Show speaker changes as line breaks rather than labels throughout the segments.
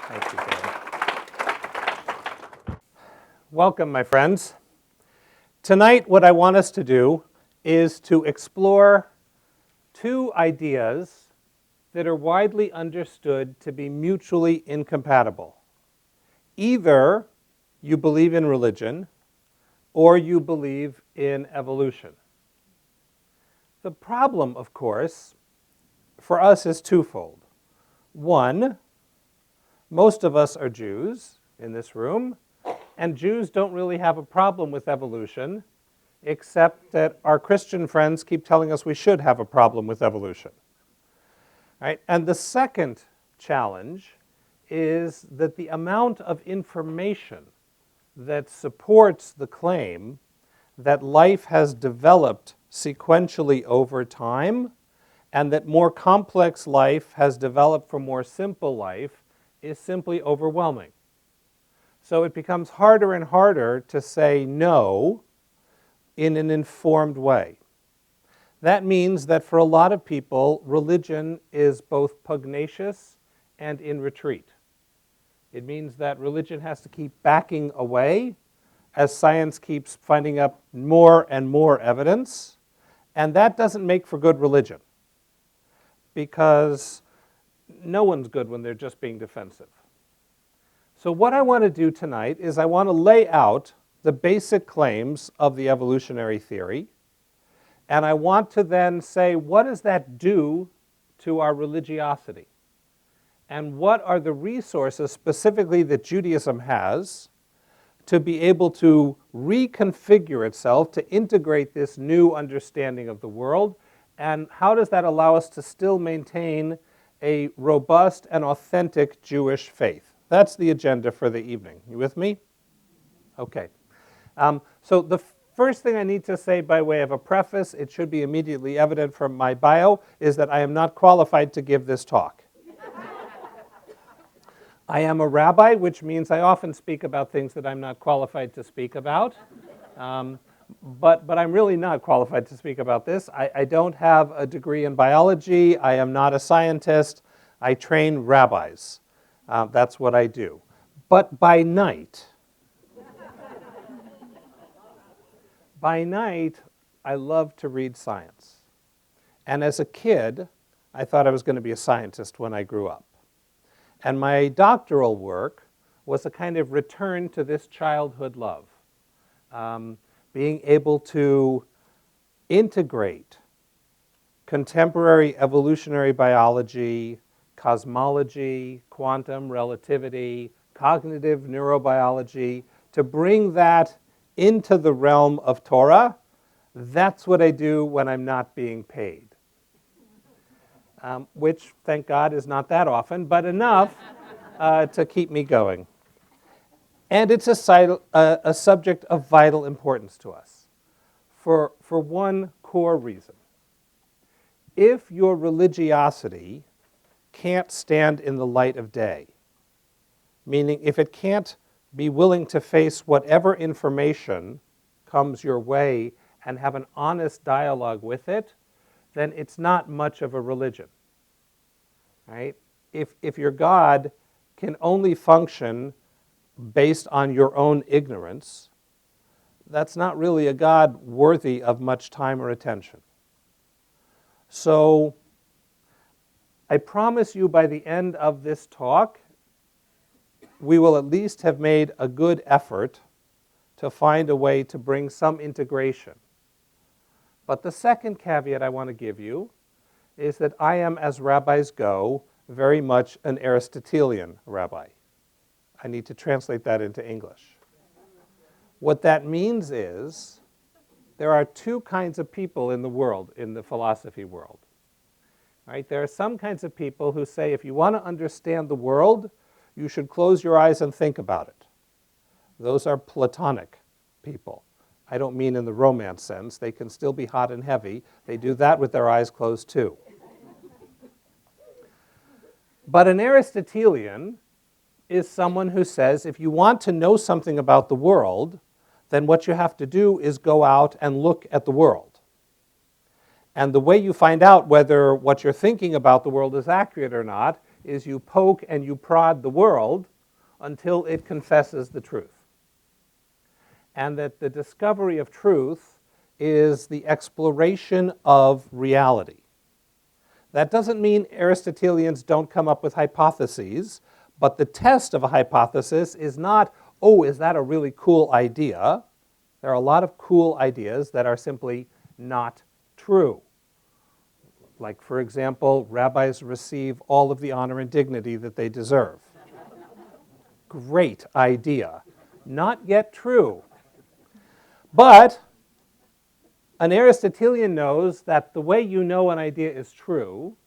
Thank you, Gary. Welcome, my friends. Tonight, what I want us to do is to explore two ideas that are widely understood to be mutually incompatible. Either you believe in religion or you believe in evolution. The problem, of course, for us is twofold. One, most of us are Jews in this room, and Jews don't really have a problem with evolution, except that our Christian friends keep telling us we should have a problem with evolution. Right? And the second challenge is that the amount of information that supports the claim that life has developed sequentially over time and that more complex life has developed from more simple life is simply overwhelming. So it becomes harder and harder to say no in an informed way. That means that for a lot of people, religion is both pugnacious and in retreat. It means that religion has to keep backing away as science keeps finding up more and more evidence, and that doesn't make for good religion, because no one's good when they're just being defensive. So what I want to do tonight is I want to lay out the basic claims of the evolutionary theory, and I want to then say, what does that do to our religiosity? And what are the resources specifically that Judaism has to be able to reconfigure itself to integrate this new understanding of the world? And how does that allow us to still maintain a robust and authentic Jewish faith? That's the agenda for the evening. You with me? Okay. So the first thing I need to say by way of a preface, it should be immediately evident from my bio, is that I am not qualified to give this talk. I am a rabbi, which means I often speak about things that I'm not qualified to speak about. But I'm really not qualified to speak about this. I don't have a degree in biology. I am not a scientist. I train rabbis. That's what I do. But by night, I love to read science. And as a kid, I thought I was going to be a scientist when I grew up. And my doctoral work was a kind of return to this childhood love. Being able to integrate contemporary evolutionary biology, cosmology, quantum relativity, cognitive neurobiology, to bring that into the realm of Torah. That's what I do when I'm not being paid. Which, thank God, is not that often, but enough to keep me going. And it's a subject of vital importance to us for one core reason. If your religiosity can't stand in the light of day, meaning if it can't be willing to face whatever information comes your way and have an honest dialogue with it, then it's not much of a religion. Right? If your God can only function based on your own ignorance, that's not really a God worthy of much time or attention. So I promise you by the end of this talk, we will at least have made a good effort to find a way to bring some integration. But the second caveat I want to give you is that I am, as rabbis go, very much an Aristotelian rabbi. I need to translate that into English. What that means is there are two kinds of people in the world, in the philosophy world. Right? There are some kinds of people who say if you want to understand the world, you should close your eyes and think about it. Those are Platonic people. I don't mean in the romance sense. They can still be hot and heavy. They do that with their eyes closed too. But an Aristotelian is someone who says if you want to know something about the world, then what you have to do is go out and look at the world. And the way you find out whether what you're thinking about the world is accurate or not is you poke and you prod the world until it confesses the truth. And that the discovery of truth is the exploration of reality. That doesn't mean Aristotelians don't come up with hypotheses, but the test of a hypothesis is not, oh, is that a really cool idea? There are a lot of cool ideas that are simply not true. Like, for example, rabbis receive all of the honor and dignity that they deserve. Great idea. Not yet true. But an Aristotelian knows that the way you know an idea is true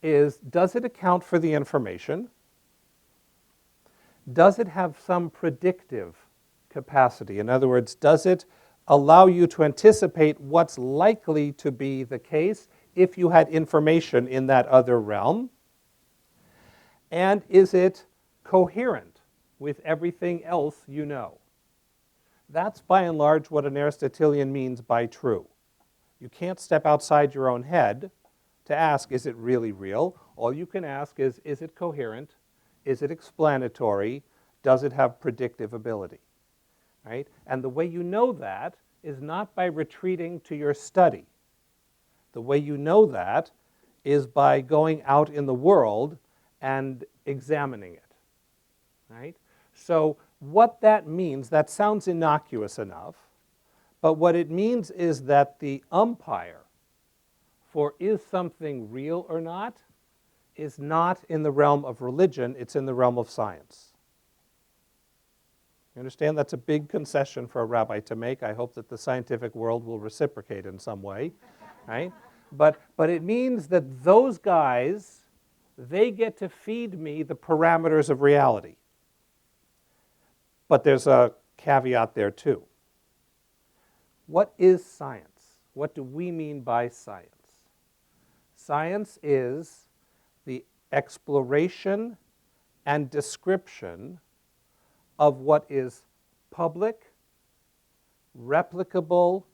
is, does it account for the information? Does it have some predictive capacity? In other words, does it allow you to anticipate what's likely to be the case if you had information in that other realm? And is it coherent with everything else you know? That's by and large what an Aristotelian means by true. You can't step outside your own head to ask, is it really real? All you can ask is it coherent? Is it explanatory? Does it have predictive ability? Right? And the way you know that is not by retreating to your study. The way you know that is by going out in the world and examining it. Right? So what that means, that sounds innocuous enough, but what it means is that the umpire for is something real or not is not in the realm of religion, it's in the realm of science. You understand? That's a big concession for a rabbi to make. I hope that the scientific world will reciprocate in some way, right? But it means that those guys, they get to feed me the parameters of reality. But there's a caveat there too. What is science? What do we mean by science? Science is the exploration and description of what is public, replicable,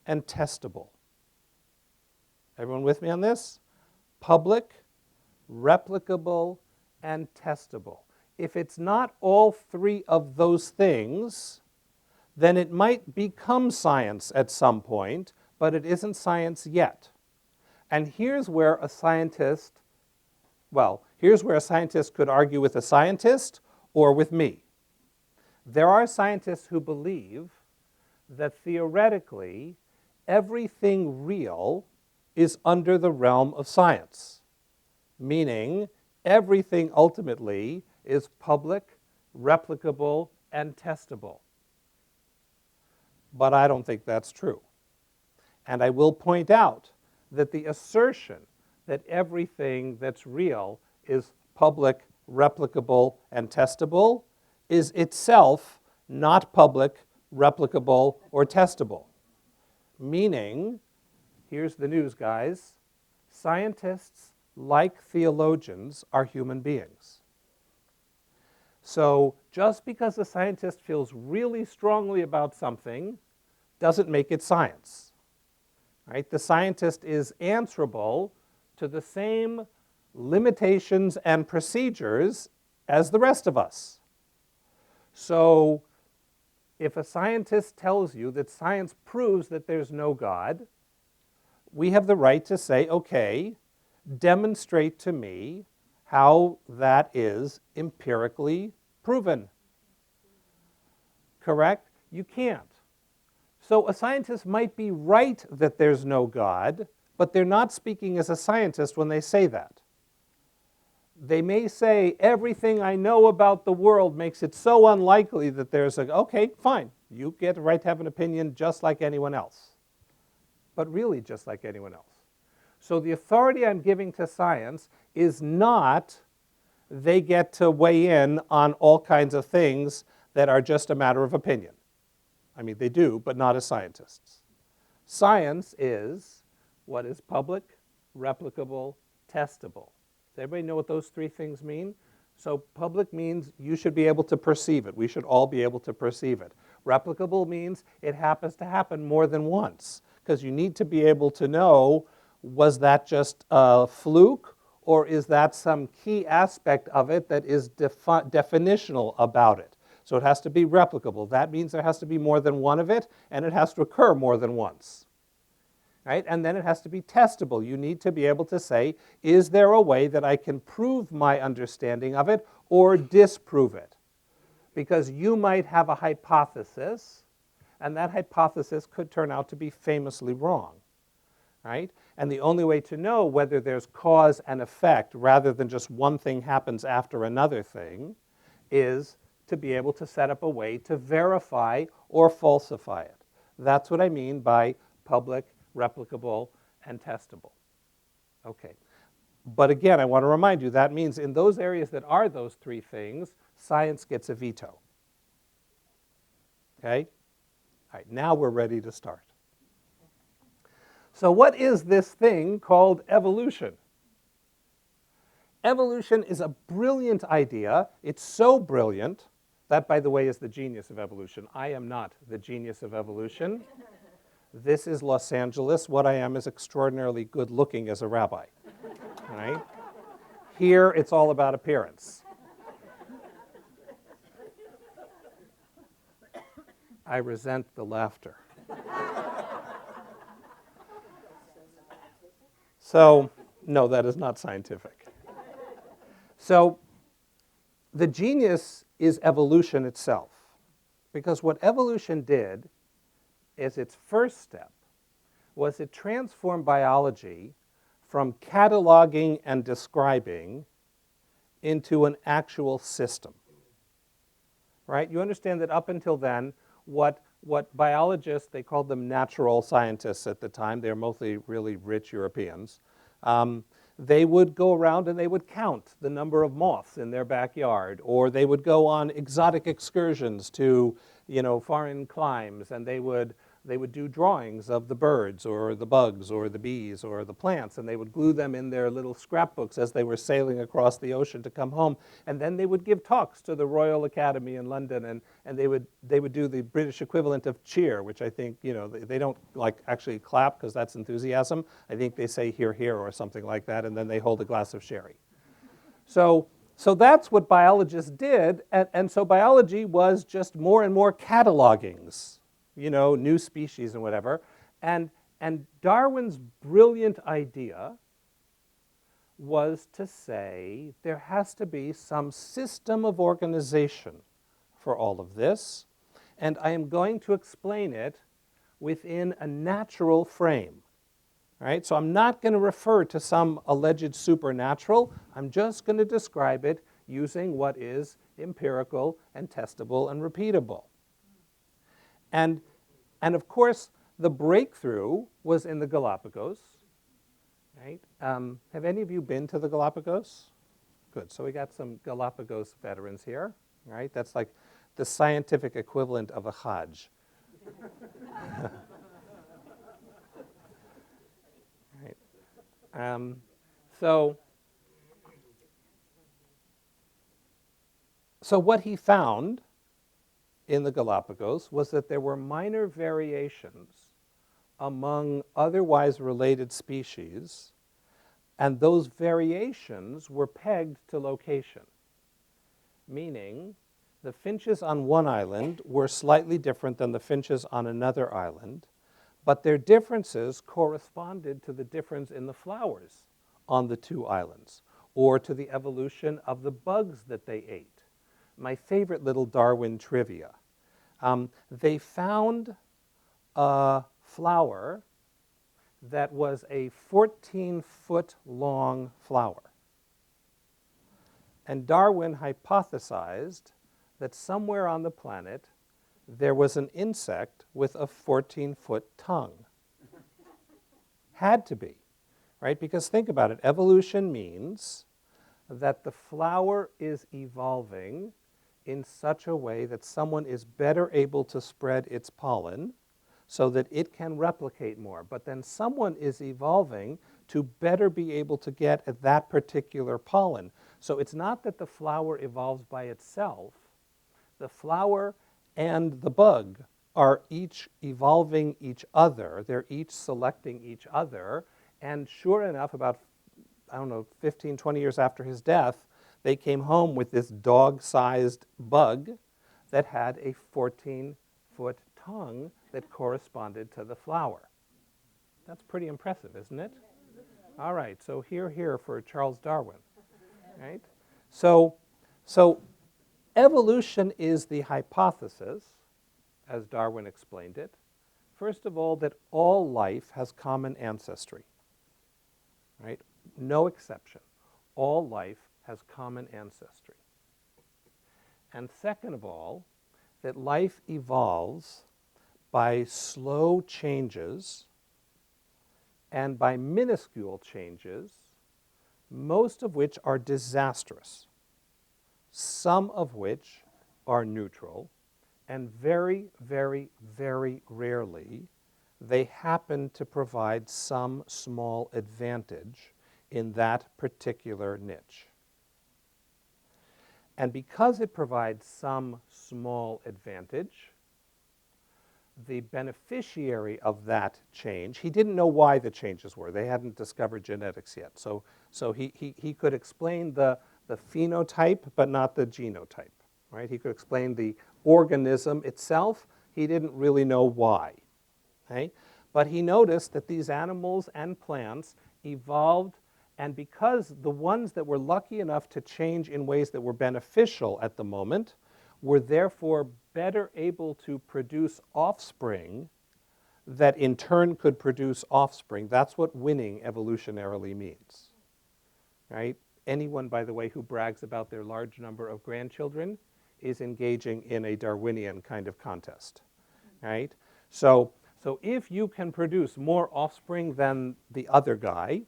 and testable. Everyone with me on this? Public, replicable, and testable. If it's not all three of those things, then it might become science at some point, but it isn't science yet. And here's where a scientist could argue with a scientist or with me. There are scientists who believe that theoretically everything real is under the realm of science, meaning everything ultimately is public, replicable, and testable. But I don't think that's true. And I will point out that the assertion that everything that's real is public, replicable, and testable is itself not public, replicable, or testable. Meaning, here's the news, guys, scientists, like theologians, are human beings. So just because a scientist feels really strongly about something doesn't make it science. Right? The scientist is answerable to the same limitations and procedures as the rest of us. So if a scientist tells you that science proves that there's no God, we have the right to say, okay, demonstrate to me how that is empirically proven. Correct? You can't. So a scientist might be right that there's no God, but they're not speaking as a scientist when they say that. They may say, everything I know about the world makes it so unlikely that there's okay, fine, you get the right to have an opinion just like anyone else. But really just like anyone else. So the authority I'm giving to science is not they get to weigh in on all kinds of things that are just a matter of opinion. I mean, they do, but not as scientists. Science is what is public, replicable, testable. Does everybody know what those three things mean? So public means you should be able to perceive it. We should all be able to perceive it. Replicable means it happens to happen more than once, because you need to be able to know, was that just a fluke, or is that some key aspect of it that is definitional about it? So it has to be replicable. That means there has to be more than one of it, and it has to occur more than once. Right? And then it has to be testable. You need to be able to say, is there a way that I can prove my understanding of it or disprove it? Because you might have a hypothesis, and that hypothesis could turn out to be famously wrong. Right? And the only way to know whether there's cause and effect rather than just one thing happens after another thing is to be able to set up a way to verify or falsify it. That's what I mean by public, replicable, and testable. Okay. But again, I want to remind you, that means in those areas that are those three things, science gets a veto. Okay? All right, now we're ready to start. So what is this thing called evolution? Evolution is a brilliant idea. It's so brilliant. That, by the way, is the genius of evolution. I am not the genius of evolution. This is Los Angeles. What I am is extraordinarily good looking as a rabbi. Right? Here, it's all about appearance. I resent the laughter. So, no, that is not scientific. So, the genius is evolution itself. Because what evolution did is its first step was it transformed biology from cataloging and describing into an actual system. Right? You understand that up until then, what biologists, they called them natural scientists at the time, they're mostly really rich Europeans, they would go around and they would count the number of moths in their backyard, or they would go on exotic excursions to, foreign climes, and they would do drawings of the birds or the bugs or the bees or the plants, and they would glue them in their little scrapbooks as they were sailing across the ocean to come home. And then they would give talks to the Royal Academy in London, and they would do the British equivalent of cheer, which I think, they don't actually clap because that's enthusiasm. I think they say hear, hear or something like that, and then they hold a glass of sherry. So that's what biologists did, and so biology was just more and more catalogings. New species and whatever. And Darwin's brilliant idea was to say there has to be some system of organization for all of this, and I am going to explain it within a natural frame. Right? So I'm not going to refer to some alleged supernatural. I'm just going to describe it using what is empirical and testable and repeatable. And of course, the breakthrough was in the Galapagos. Right? Have any of you been to the Galapagos? Good. So we got some Galapagos veterans here. Right? That's like the scientific equivalent of a Hajj. Right. So what he found in the Galapagos was that there were minor variations among otherwise related species, and those variations were pegged to location, meaning the finches on one island were slightly different than the finches on another island, but their differences corresponded to the difference in the flowers on the two islands, or to the evolution of the bugs that they ate. My favorite little Darwin trivia. They found a flower that was a 14-foot long flower. And Darwin hypothesized that somewhere on the planet there was an insect with a 14-foot tongue. Had to be, right? Because think about it. Evolution means that the flower is evolving in such a way that someone is better able to spread its pollen so that it can replicate more. But then someone is evolving to better be able to get at that particular pollen. So it's not that the flower evolves by itself. The flower and the bug are each evolving each other. They're each selecting each other. And sure enough, about I don't know, 15, 20 years after his death, they came home with this dog-sized bug that had a 14-foot tongue that corresponded to the flower. That's pretty impressive, isn't it? All right, so here for Charles Darwin, right? So evolution is the hypothesis, as Darwin explained it, first of all, that all life has common ancestry, right? No exception. All life has common ancestry. And second of all, that life evolves by slow changes and by minuscule changes, most of which are disastrous, some of which are neutral, and very, very, very rarely they happen to provide some small advantage in that particular niche. And because it provides some small advantage, the beneficiary of that change, he didn't know why the changes were. They hadn't discovered genetics yet. So he could explain the phenotype, but not the genotype, right? He could explain the organism itself. He didn't really know why, okay? But he noticed that these animals and plants evolved, and because the ones that were lucky enough to change in ways that were beneficial at the moment were therefore better able to produce offspring that in turn could produce offspring. That's what winning evolutionarily means, right? Anyone, by the way, who brags about their large number of grandchildren is engaging in a Darwinian kind of contest, right? So if you can produce more offspring than the other guy,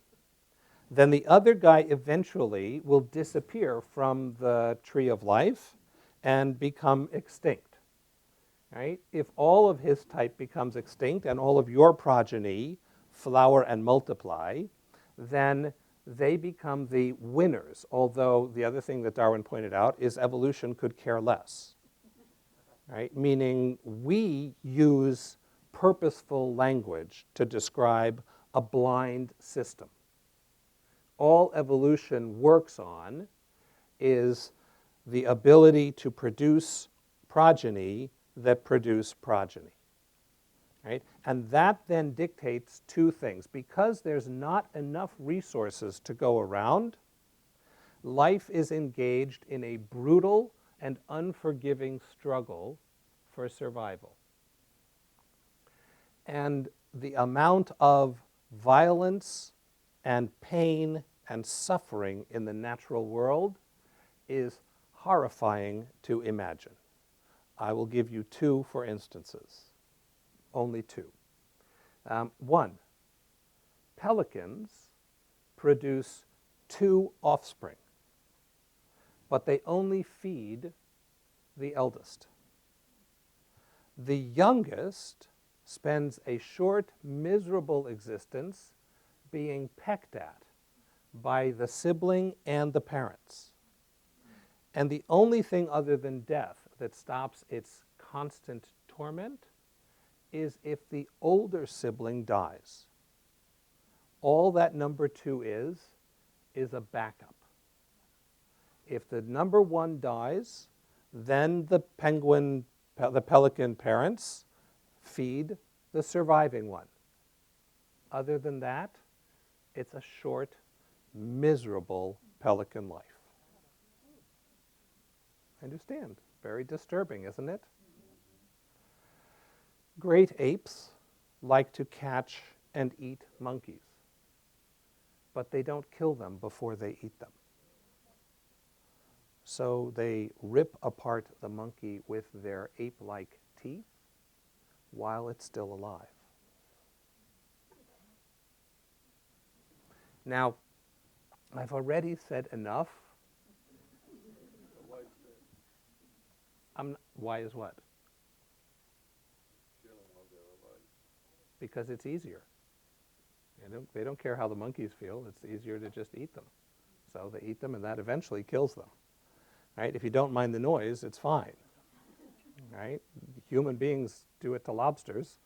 then the other guy eventually will disappear from the tree of life and become extinct, right? If all of his type becomes extinct and all of your progeny flower and multiply, then they become the winners, although the other thing that Darwin pointed out is evolution could care less, right? Meaning we use purposeful language to describe a blind system. All evolution works on is the ability to produce progeny that produce progeny, right? And that then dictates two things. Because there's not enough resources to go around, life is engaged in a brutal and unforgiving struggle for survival. And the amount of violence and pain and suffering in the natural world is horrifying to imagine. I will give you two for instances, only two. One, pelicans produce 2 offspring, but they only feed the eldest. The youngest spends a short, miserable existence being pecked at by the sibling and the parents. And the only thing other than death that stops its constant torment is if the older sibling dies. All that number 2 is a backup. If the number 1 dies, then the pelican parents feed the surviving one. Other than that, it's a short, miserable pelican life. I understand. Very disturbing, isn't it? Great apes like to catch and eat monkeys, but they don't kill them before they eat them. So they rip apart the monkey with their ape-like teeth while it's still alive. Now, I've already said enough. Why is what? Because it's easier. They don't care how the monkeys feel. It's easier to just eat them. So they eat them, and that eventually kills them. Right? If you don't mind the noise, it's fine. Right? Human beings do it to lobsters.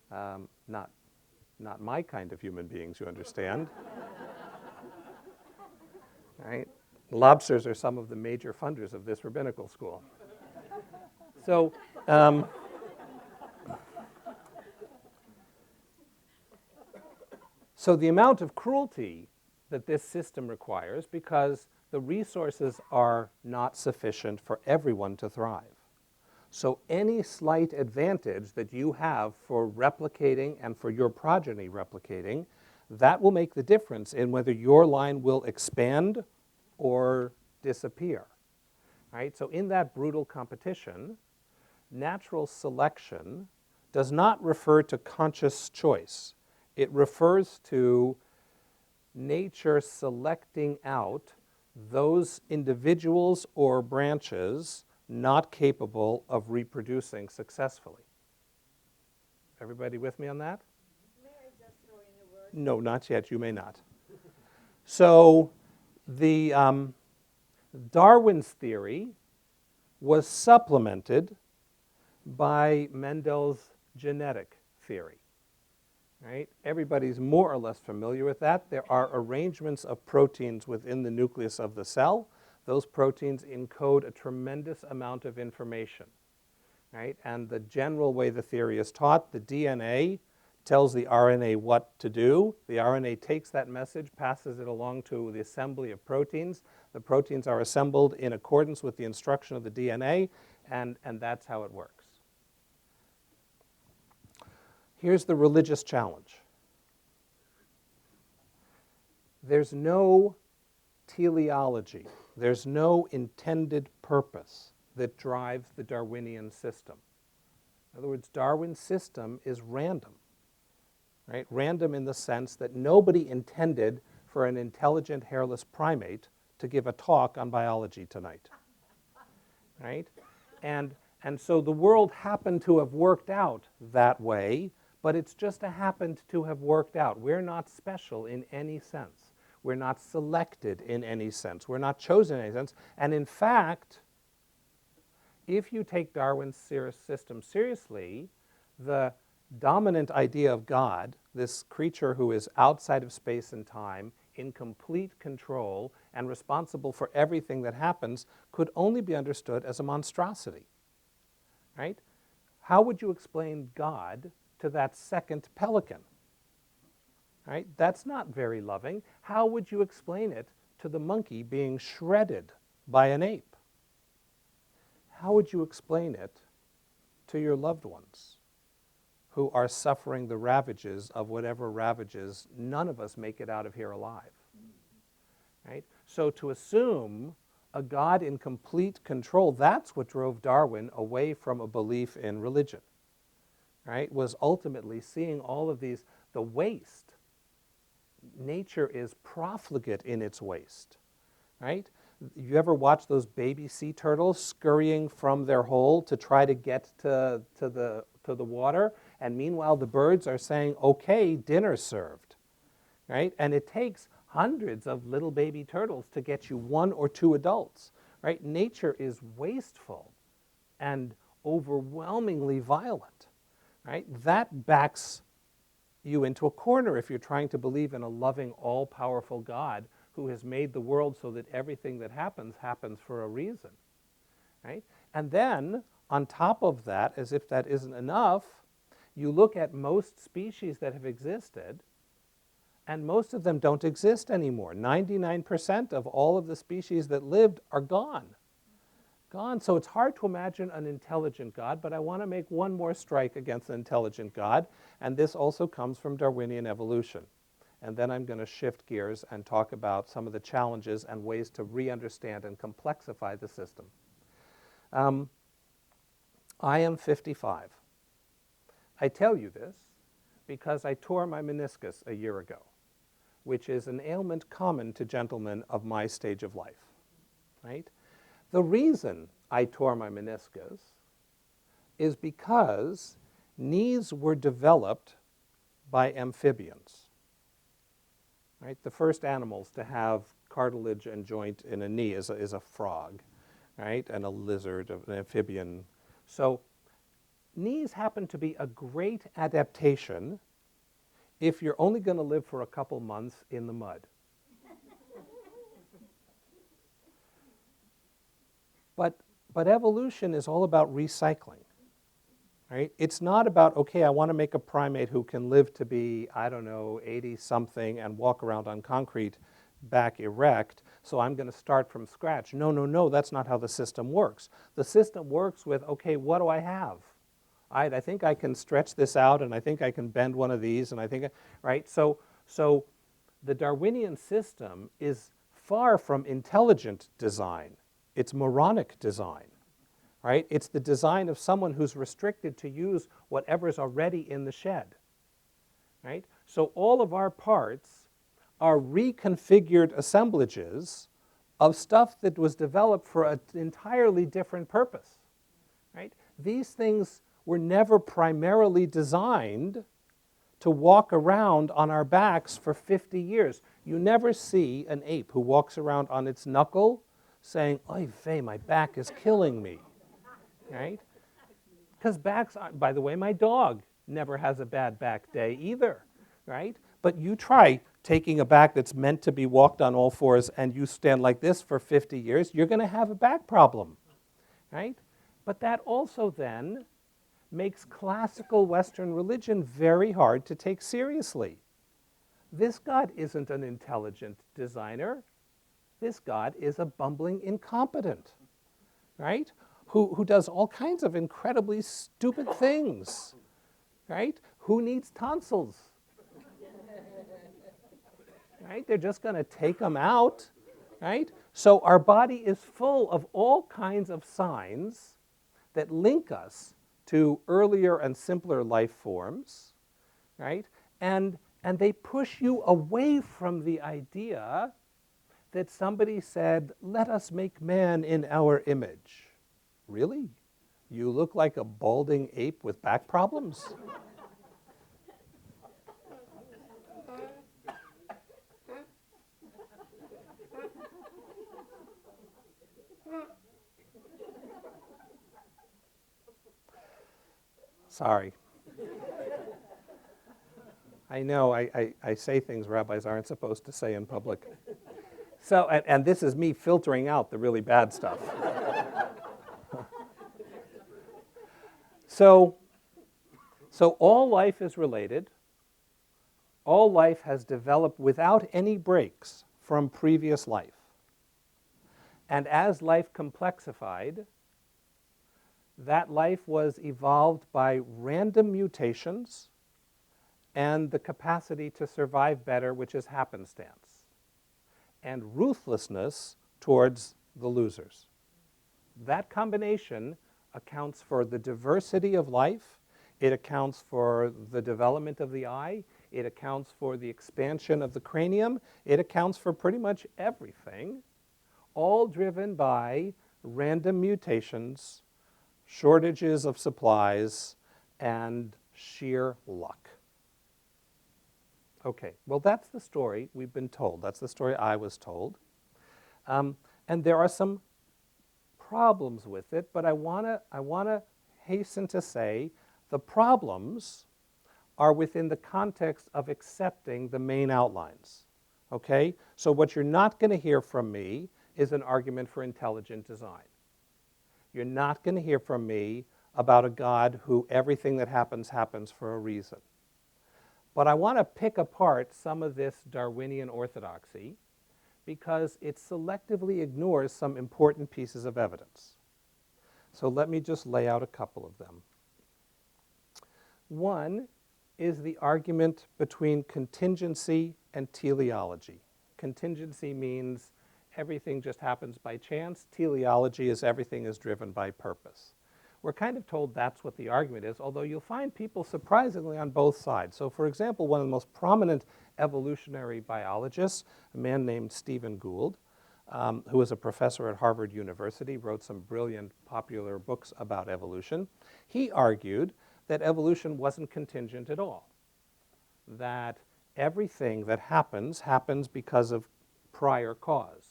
Not my kind of human beings, you understand. right? Lobsters are some of the major funders of this rabbinical school. So, so the amount of cruelty that this system requires, because the resources are not sufficient for everyone to thrive. So any slight advantage that you have for replicating and for your progeny replicating, that will make the difference in whether your line will expand or disappear. Right? So in that brutal competition, natural selection does not refer to conscious choice. It refers to nature selecting out those individuals or branches not capable of reproducing successfully. Everybody with me on that?
May I just throw in a word?
No, not yet. You may not. So the Darwin's theory was supplemented by Mendel's genetic theory. Right? Everybody's more or less familiar with that. There are arrangements of proteins within the nucleus of the cell. Those proteins encode a tremendous amount of information. Right? And the general way the theory is taught, the DNA tells the RNA what to do. The RNA takes that message, passes it along to the assembly of proteins. The proteins are assembled in accordance with the instruction of the DNA, and that's how it works. Here's the religious challenge. There's no teleology. There's no intended purpose that drives the Darwinian system. In other words, Darwin's system is random. Right? Random in the sense that nobody intended for an intelligent hairless primate to give a talk on biology tonight. Right? And so the world happened to have worked out that way, but it's just happened to have worked out. We're not special in any sense. We're not selected in any sense. We're not chosen in any sense. And in fact, if you take Darwin's system seriously, the dominant idea of God, this creature who is outside of space and time, in complete control and responsible for everything that happens, could only be understood as a monstrosity. Right? How would you explain God to that second pelican? Right? That's not very loving. How would you explain it to the monkey being shredded by an ape? How would you explain it to your loved ones who are suffering the ravages of whatever ravages none of us make it out of here alive? Right? So to assume a God in complete control, that's what drove Darwin away from a belief in religion. Right? Was ultimately seeing all of these, the waste. Nature is profligate in its waste. Right? You ever watch those baby sea turtles scurrying from their hole to try to get to the water? And meanwhile, the birds are saying, okay, dinner's served. Right? And it takes hundreds of little baby turtles to get you one or two adults. Right? Nature is wasteful and overwhelmingly violent. Right? That backs you into a corner if you're trying to believe in a loving, all-powerful God who has made the world so that everything that happens for a reason. Right? And then, on top of that, as if that isn't enough, you look at most species that have existed, and most of them don't exist anymore. 99% of all of the species that lived are gone. Gone. So it's hard to imagine an intelligent God, but I want to make one more strike against an intelligent God, and this also comes from Darwinian evolution. And then I'm going to shift gears and talk about some of the challenges and ways to re-understand and complexify the system. I am 55. I tell you this because I tore my meniscus a year ago, which is an ailment common to gentlemen of my stage of life. Right? The reason I tore my meniscus is because knees were developed by amphibians. Right? The first animals to have cartilage and joint in a knee is a frog, right? And a lizard, an amphibian. So knees happen to be a great adaptation if you're only going to live for a couple months in the mud. But evolution is all about recycling, right? It's not about, okay, I want to make a primate who can live to be, I don't know, 80-something and walk around on concrete back erect, so I'm going to start from scratch. No, no, no, that's not how the system works. The system works with, okay, what do I have? I think I can stretch this out, and I think I can bend one of these, and I think, right? So the Darwinian system is far from intelligent design. It's moronic design, right? It's the design of someone who's restricted to use whatever's already in the shed, right? So all of our parts are reconfigured assemblages of stuff that was developed for an entirely different purpose, right? These things were never primarily designed to walk around on our backs for 50 years. You never see an ape who walks around on its knuckle saying, oy vey, my back is killing me, right? Because backs, by the way, my dog never has a bad back day either, right? But you try taking a back that's meant to be walked on all fours and you stand like this for 50 years, you're going to have a back problem, right? But that also then makes classical Western religion very hard to take seriously. This God isn't an intelligent designer. This God is a bumbling incompetent, right? Who does all kinds of incredibly stupid things, right? Who needs tonsils? Right? They're just going to take them out, right? So our body is full of all kinds of signs that link us to earlier and simpler life forms, right? And they push you away from the idea that somebody said, let us make man in our image. Really? You look like a balding ape with back problems? Sorry. I know I say things rabbis aren't supposed to say in public. So, and this is me filtering out the really bad stuff. So all life is related. All life has developed without any breaks from previous life. And as life complexified, that life was evolved by random mutations and the capacity to survive better, which is happenstance, and ruthlessness towards the losers. That combination accounts for the diversity of life. It accounts for the development of the eye. It accounts for the expansion of the cranium. It accounts for pretty much everything, all driven by random mutations, shortages of supplies, and sheer luck. Okay, well, that's the story we've been told. That's the story I was told. And there are some problems with it, but I want to hasten to say the problems are within the context of accepting the main outlines. Okay? So what you're not going to hear from me is an argument for intelligent design. You're not going to hear from me about a God who everything that happens happens for a reason. But I want to pick apart some of this Darwinian orthodoxy because it selectively ignores some important pieces of evidence. So let me just lay out a couple of them. One is the argument between contingency and teleology. Contingency means everything just happens by chance. Teleology is everything is driven by purpose. We're kind of told that's what the argument is, although you'll find people surprisingly on both sides. So for example, one of the most prominent evolutionary biologists, a man named Stephen Gould, who was a professor at Harvard University, wrote some brilliant popular books about evolution. He argued that evolution wasn't contingent at all, that everything that happens because of prior cause.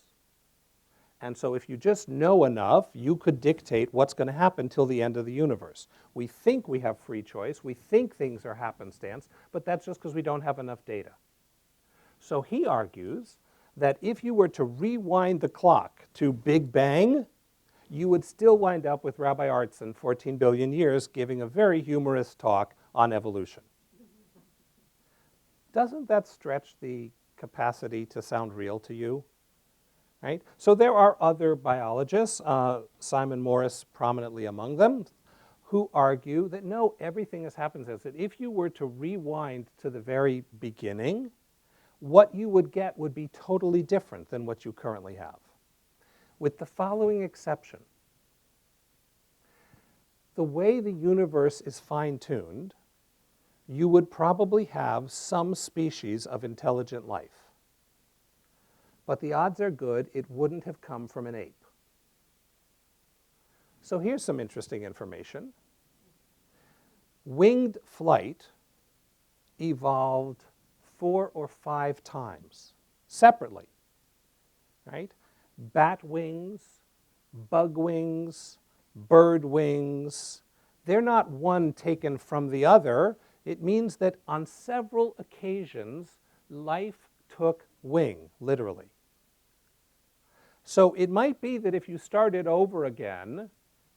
And so if you just know enough, you could dictate what's going to happen till the end of the universe. We think we have free choice. We think things are happenstance, but that's just because we don't have enough data. So he argues that if you were to rewind the clock to Big Bang, you would still wind up with Rabbi Artson, 14 billion years, giving a very humorous talk on evolution. Doesn't that stretch the capacity to sound real to you? Right? So there are other biologists, Simon Morris prominently among them, who argue that no, everything has happened since. That if you were to rewind to the very beginning, what you would get would be totally different than what you currently have, with the following exception. The way the universe is fine-tuned, you would probably have some species of intelligent life. But the odds are good it wouldn't have come from an ape. So here's some interesting information. Winged flight evolved 4 or 5 times separately, right? Bat wings, bug wings, bird wings, they're not one taken from the other. It means that on several occasions, life took wing, literally. So it might be that if you started over again,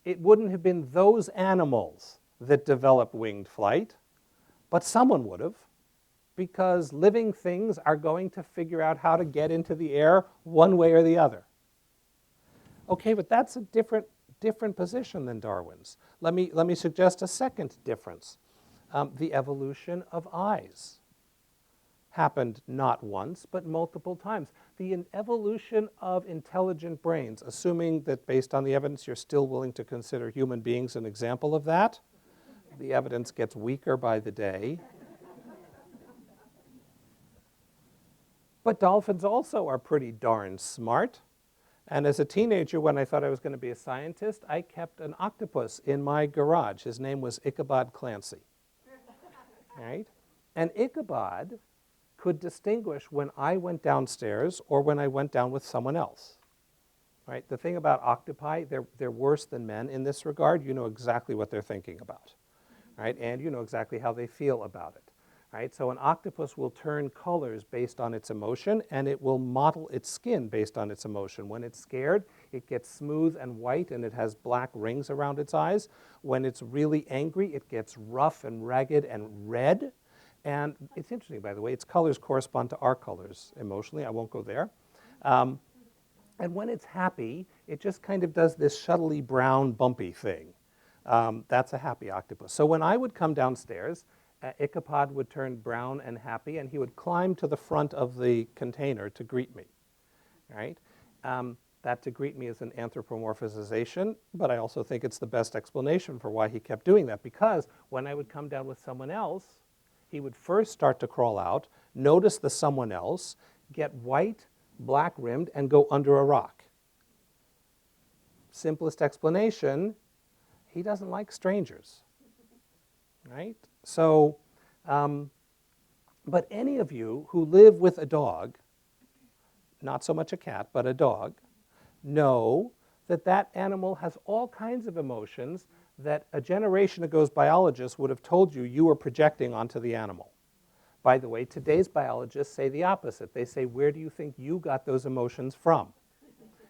it wouldn't have been those animals that developed winged flight, but someone would have, because living things are going to figure out how to get into the air one way or the other. Okay, but that's a different position than Darwin's. Let me suggest a second difference. The evolution of eyes happened not once, but multiple times. The evolution of intelligent brains, assuming that based on the evidence you're still willing to consider human beings an example of that, the evidence gets weaker by the day. But dolphins also are pretty darn smart. And as a teenager, when I thought I was going to be a scientist, I kept an octopus in my garage. His name was Ichabod Clancy. Right? And Ichabod could distinguish when I went downstairs or when I went down with someone else. Right? The thing about octopi, they're worse than men in this regard. You know exactly what they're thinking about. Right? And you know exactly how they feel about it. Right? So an octopus will turn colors based on its emotion, and it will model its skin based on its emotion. When it's scared, it gets smooth and white, and it has black rings around its eyes. When it's really angry, it gets rough and ragged and red. And it's interesting, by the way, its colors correspond to our colors emotionally. I won't go there. And when it's happy, it just kind of does this shuttly brown bumpy thing. That's a happy octopus. So when I would come downstairs, Ichabod would turn brown and happy, and he would climb to the front of the container to greet me. Right? That to greet me is an anthropomorphization, but I also think it's the best explanation for why he kept doing that, because when I would come down with someone else, he would first start to crawl out, notice the someone else, get white, black-rimmed, and go under a rock. Simplest explanation, he doesn't like strangers. Right? So, but any of you who live with a dog, not so much a cat, but a dog, know that that animal has all kinds of emotions that a generation ago's biologists would have told you you were projecting onto the animal. By the way, today's biologists say the opposite. They say, where do you think you got those emotions from?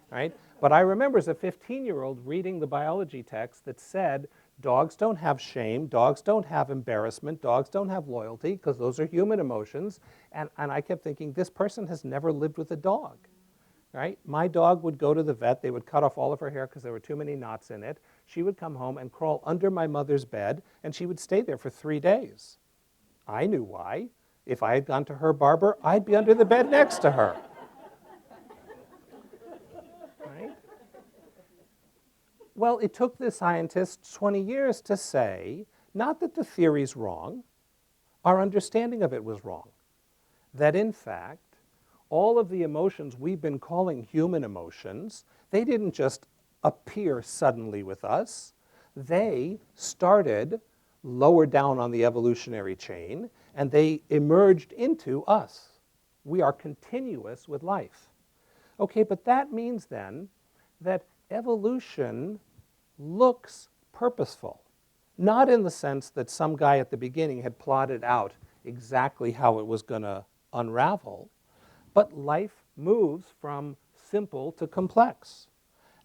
Right? But I remember as a 15-year-old reading the biology text that said, dogs don't have shame, dogs don't have embarrassment, dogs don't have loyalty, because those are human emotions. And I kept thinking, this person has never lived with a dog. Right? My dog would go to the vet. They would cut off all of her hair because there were too many knots in it. She would come home and crawl under my mother's bed, and she would stay there for 3 days. I knew why. If I had gone to her barber, I'd be under the bed next to her. Right? Well, it took the scientists 20 years to say, not that the theory's wrong, our understanding of it was wrong. That in fact, all of the emotions we've been calling human emotions, they didn't just appear suddenly with us. They started lower down on the evolutionary chain, and they emerged into us. We are continuous with life. Okay, but that means then that evolution looks purposeful, not in the sense that some guy at the beginning had plotted out exactly how it was going to unravel, but life moves from simple to complex.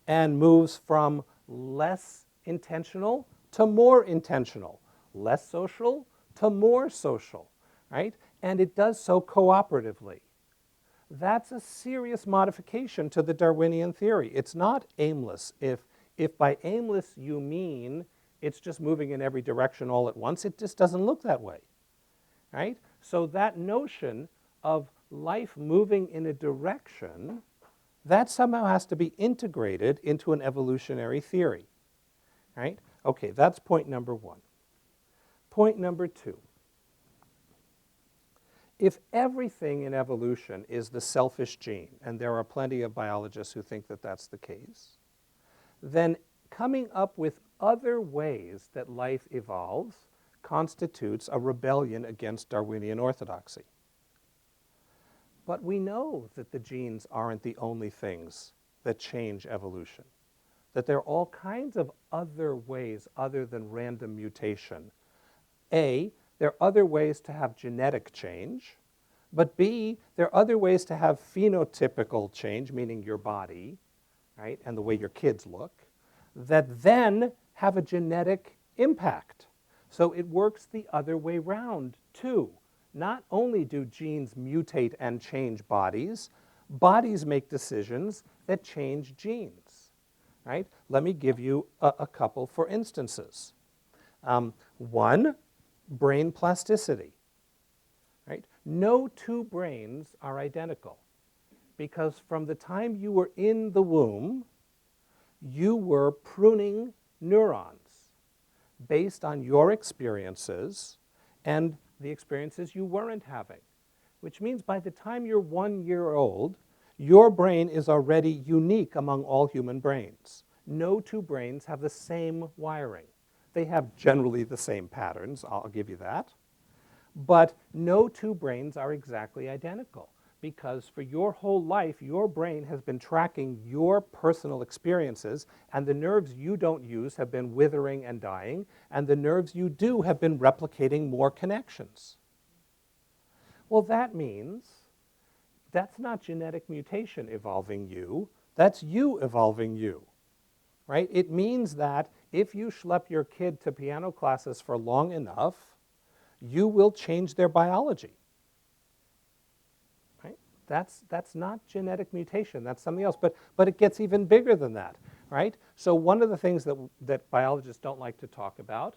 and moves from less intentional to more intentional, less social to more social, right? And it does so cooperatively. That's a serious modification to the Darwinian theory. It's not aimless. If by aimless you mean it's just moving in every direction all at once, it just doesn't look that way, right? So that notion of life moving in a direction, that somehow has to be integrated into an evolutionary theory, right? Okay, that's point number one. Point number two. If everything in evolution is the selfish gene, and there are plenty of biologists who think that that's the case, then coming up with other ways that life evolves constitutes a rebellion against Darwinian orthodoxy. But we know that the genes aren't the only things that change evolution, that there are all kinds of other ways other than random mutation. A, there are other ways to have genetic change, but B, there are other ways to have phenotypical change, meaning your body, right, and the way your kids look, that then have a genetic impact. So it works the other way round, too. Not only do genes mutate and change bodies, bodies make decisions that change genes, right? Let me give you a couple for instances. One, brain plasticity, right? No two brains are identical because from the time you were in the womb, you were pruning neurons based on your experiences and the experiences you weren't having, which means by the time you're 1 year old, your brain is already unique among all human brains. No two brains have the same wiring. They have generally the same patterns, I'll give you that. But no two brains are exactly identical because for your whole life, your brain has been tracking your personal experiences, and the nerves you don't use have been withering and dying, and the nerves you do have been replicating more connections. Well, that means that's not genetic mutation evolving you, that's you evolving you. Right? It means that if you schlep your kid to piano classes for long enough, you will change their biology. Right? That's not genetic mutation, that's something else. But it gets even bigger than that. Right? So one of the things that biologists don't like to talk about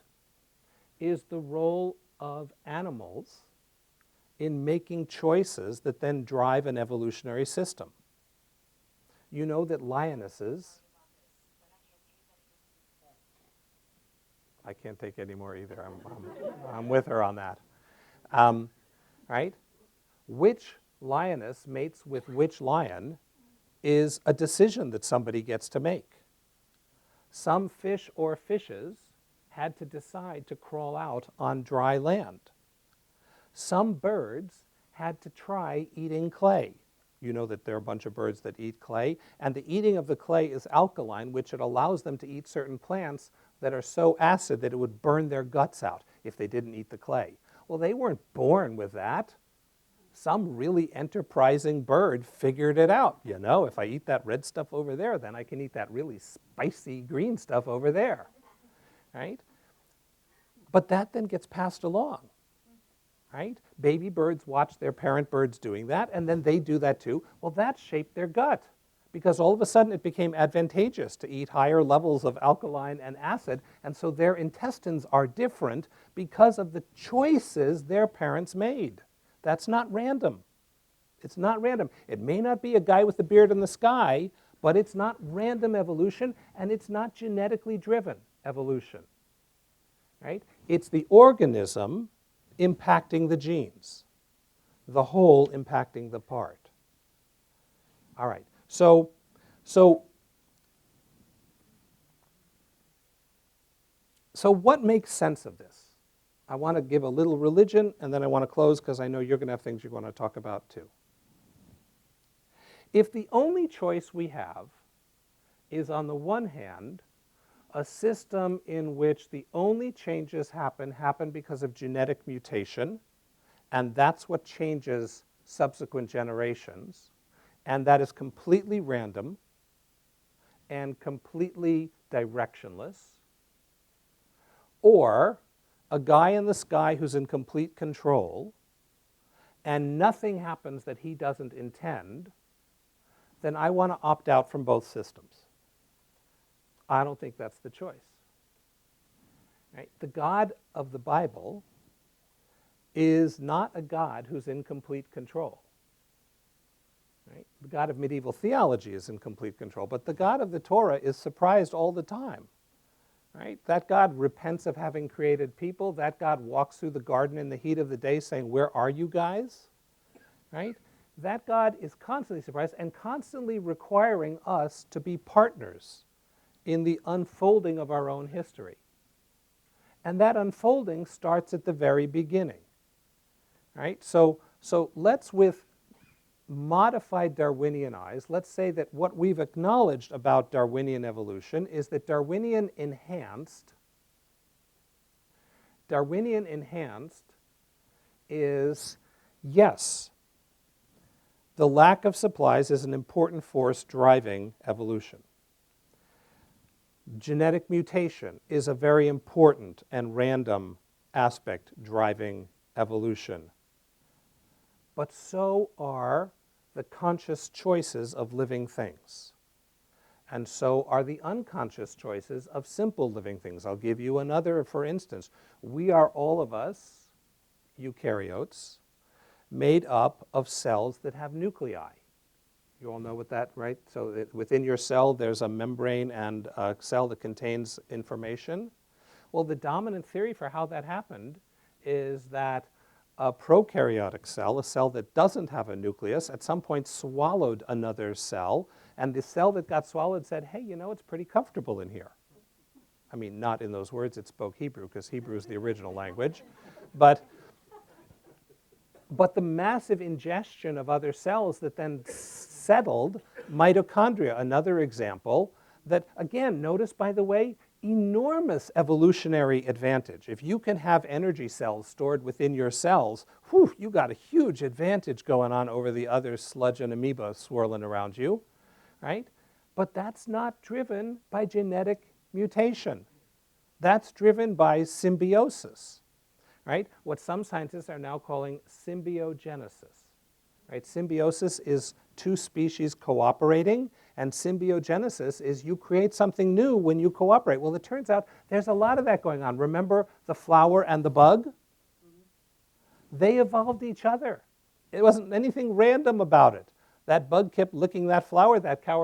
is the role of animals in making choices that then drive an evolutionary system. You know that lionesses, I can't take any more either. I'm with her on that. Right? Which lioness mates with which lion is a decision that somebody gets to make. Some fish or fishes had to decide to crawl out on dry land. Some birds had to try eating clay. You know that there are a bunch of birds that eat clay, and the eating of the clay is alkaline, which it allows them to eat certain plants that are so acid that it would burn their guts out if they didn't eat the clay. Well, they weren't born with that. Some really enterprising bird figured it out. You know, if I eat that red stuff over there, then I can eat that really spicy green stuff over there, right? But that then gets passed along, right? Baby birds watch their parent birds doing that, and then they do that too. Well, that shaped their gut, because all of a sudden it became advantageous to eat higher levels of alkaline and acid, and so their intestines are different because of the choices their parents made. That's not random. It's not random. It may not be a guy with a beard in the sky, but it's not random evolution, and it's not genetically driven evolution, right? It's the organism impacting the genes, the whole impacting the part. All right. So what makes sense of this? I want to give a little religion, and then I want to close because I know you're going to have things you're going to talk about too. If the only choice we have is, on the one hand, a system in which the only changes happen because of genetic mutation, and that's what changes subsequent generations, and that is completely random, and completely directionless, or a guy in the sky who's in complete control and nothing happens that he doesn't intend, then I want to opt out from both systems. I don't think that's the choice. Right? The God of the Bible is not a God who's in complete control. Right? The God of medieval theology is in complete control, but the God of the Torah is surprised all the time. Right? That God repents of having created people. That God walks through the garden in the heat of the day saying, "Where are you guys?" Right? That God is constantly surprised and constantly requiring us to be partners in the unfolding of our own history. And that unfolding starts at the very beginning. Right? So let's, with modified Darwinian eyes, let's say that what we've acknowledged about Darwinian evolution is that Darwinian enhanced is, yes, the lack of supplies is an important force driving evolution. Genetic mutation is a very important and random aspect driving evolution. But so are the conscious choices of living things. And so are the unconscious choices of simple living things. I'll give you another, for instance. We are, all of us, eukaryotes, made up of cells that have nuclei. You all know what that, right? So within your cell, there's a membrane and a cell that contains information. Well, the dominant theory for how that happened is that a prokaryotic cell, a cell that doesn't have a nucleus, at some point swallowed another cell, and the cell that got swallowed said, "Hey, you know, it's pretty comfortable in here." I mean, not in those words, it spoke Hebrew, because Hebrew is the original language. But the massive ingestion of other cells that then settled, mitochondria, another example, that, again, notice, by the way, enormous evolutionary advantage. If you can have energy cells stored within your cells, whew, you got a huge advantage going on over the other sludge and amoeba swirling around you, right? But that's not driven by genetic mutation. That's driven by symbiosis, right? What some scientists are now calling symbiogenesis, right? Symbiosis is two species cooperating, and symbiogenesis is you create something new when you cooperate. Well, it turns out there's a lot of that going on. Remember the flower and the bug? They evolved each other. It wasn't anything random about it. That bug kept licking that flower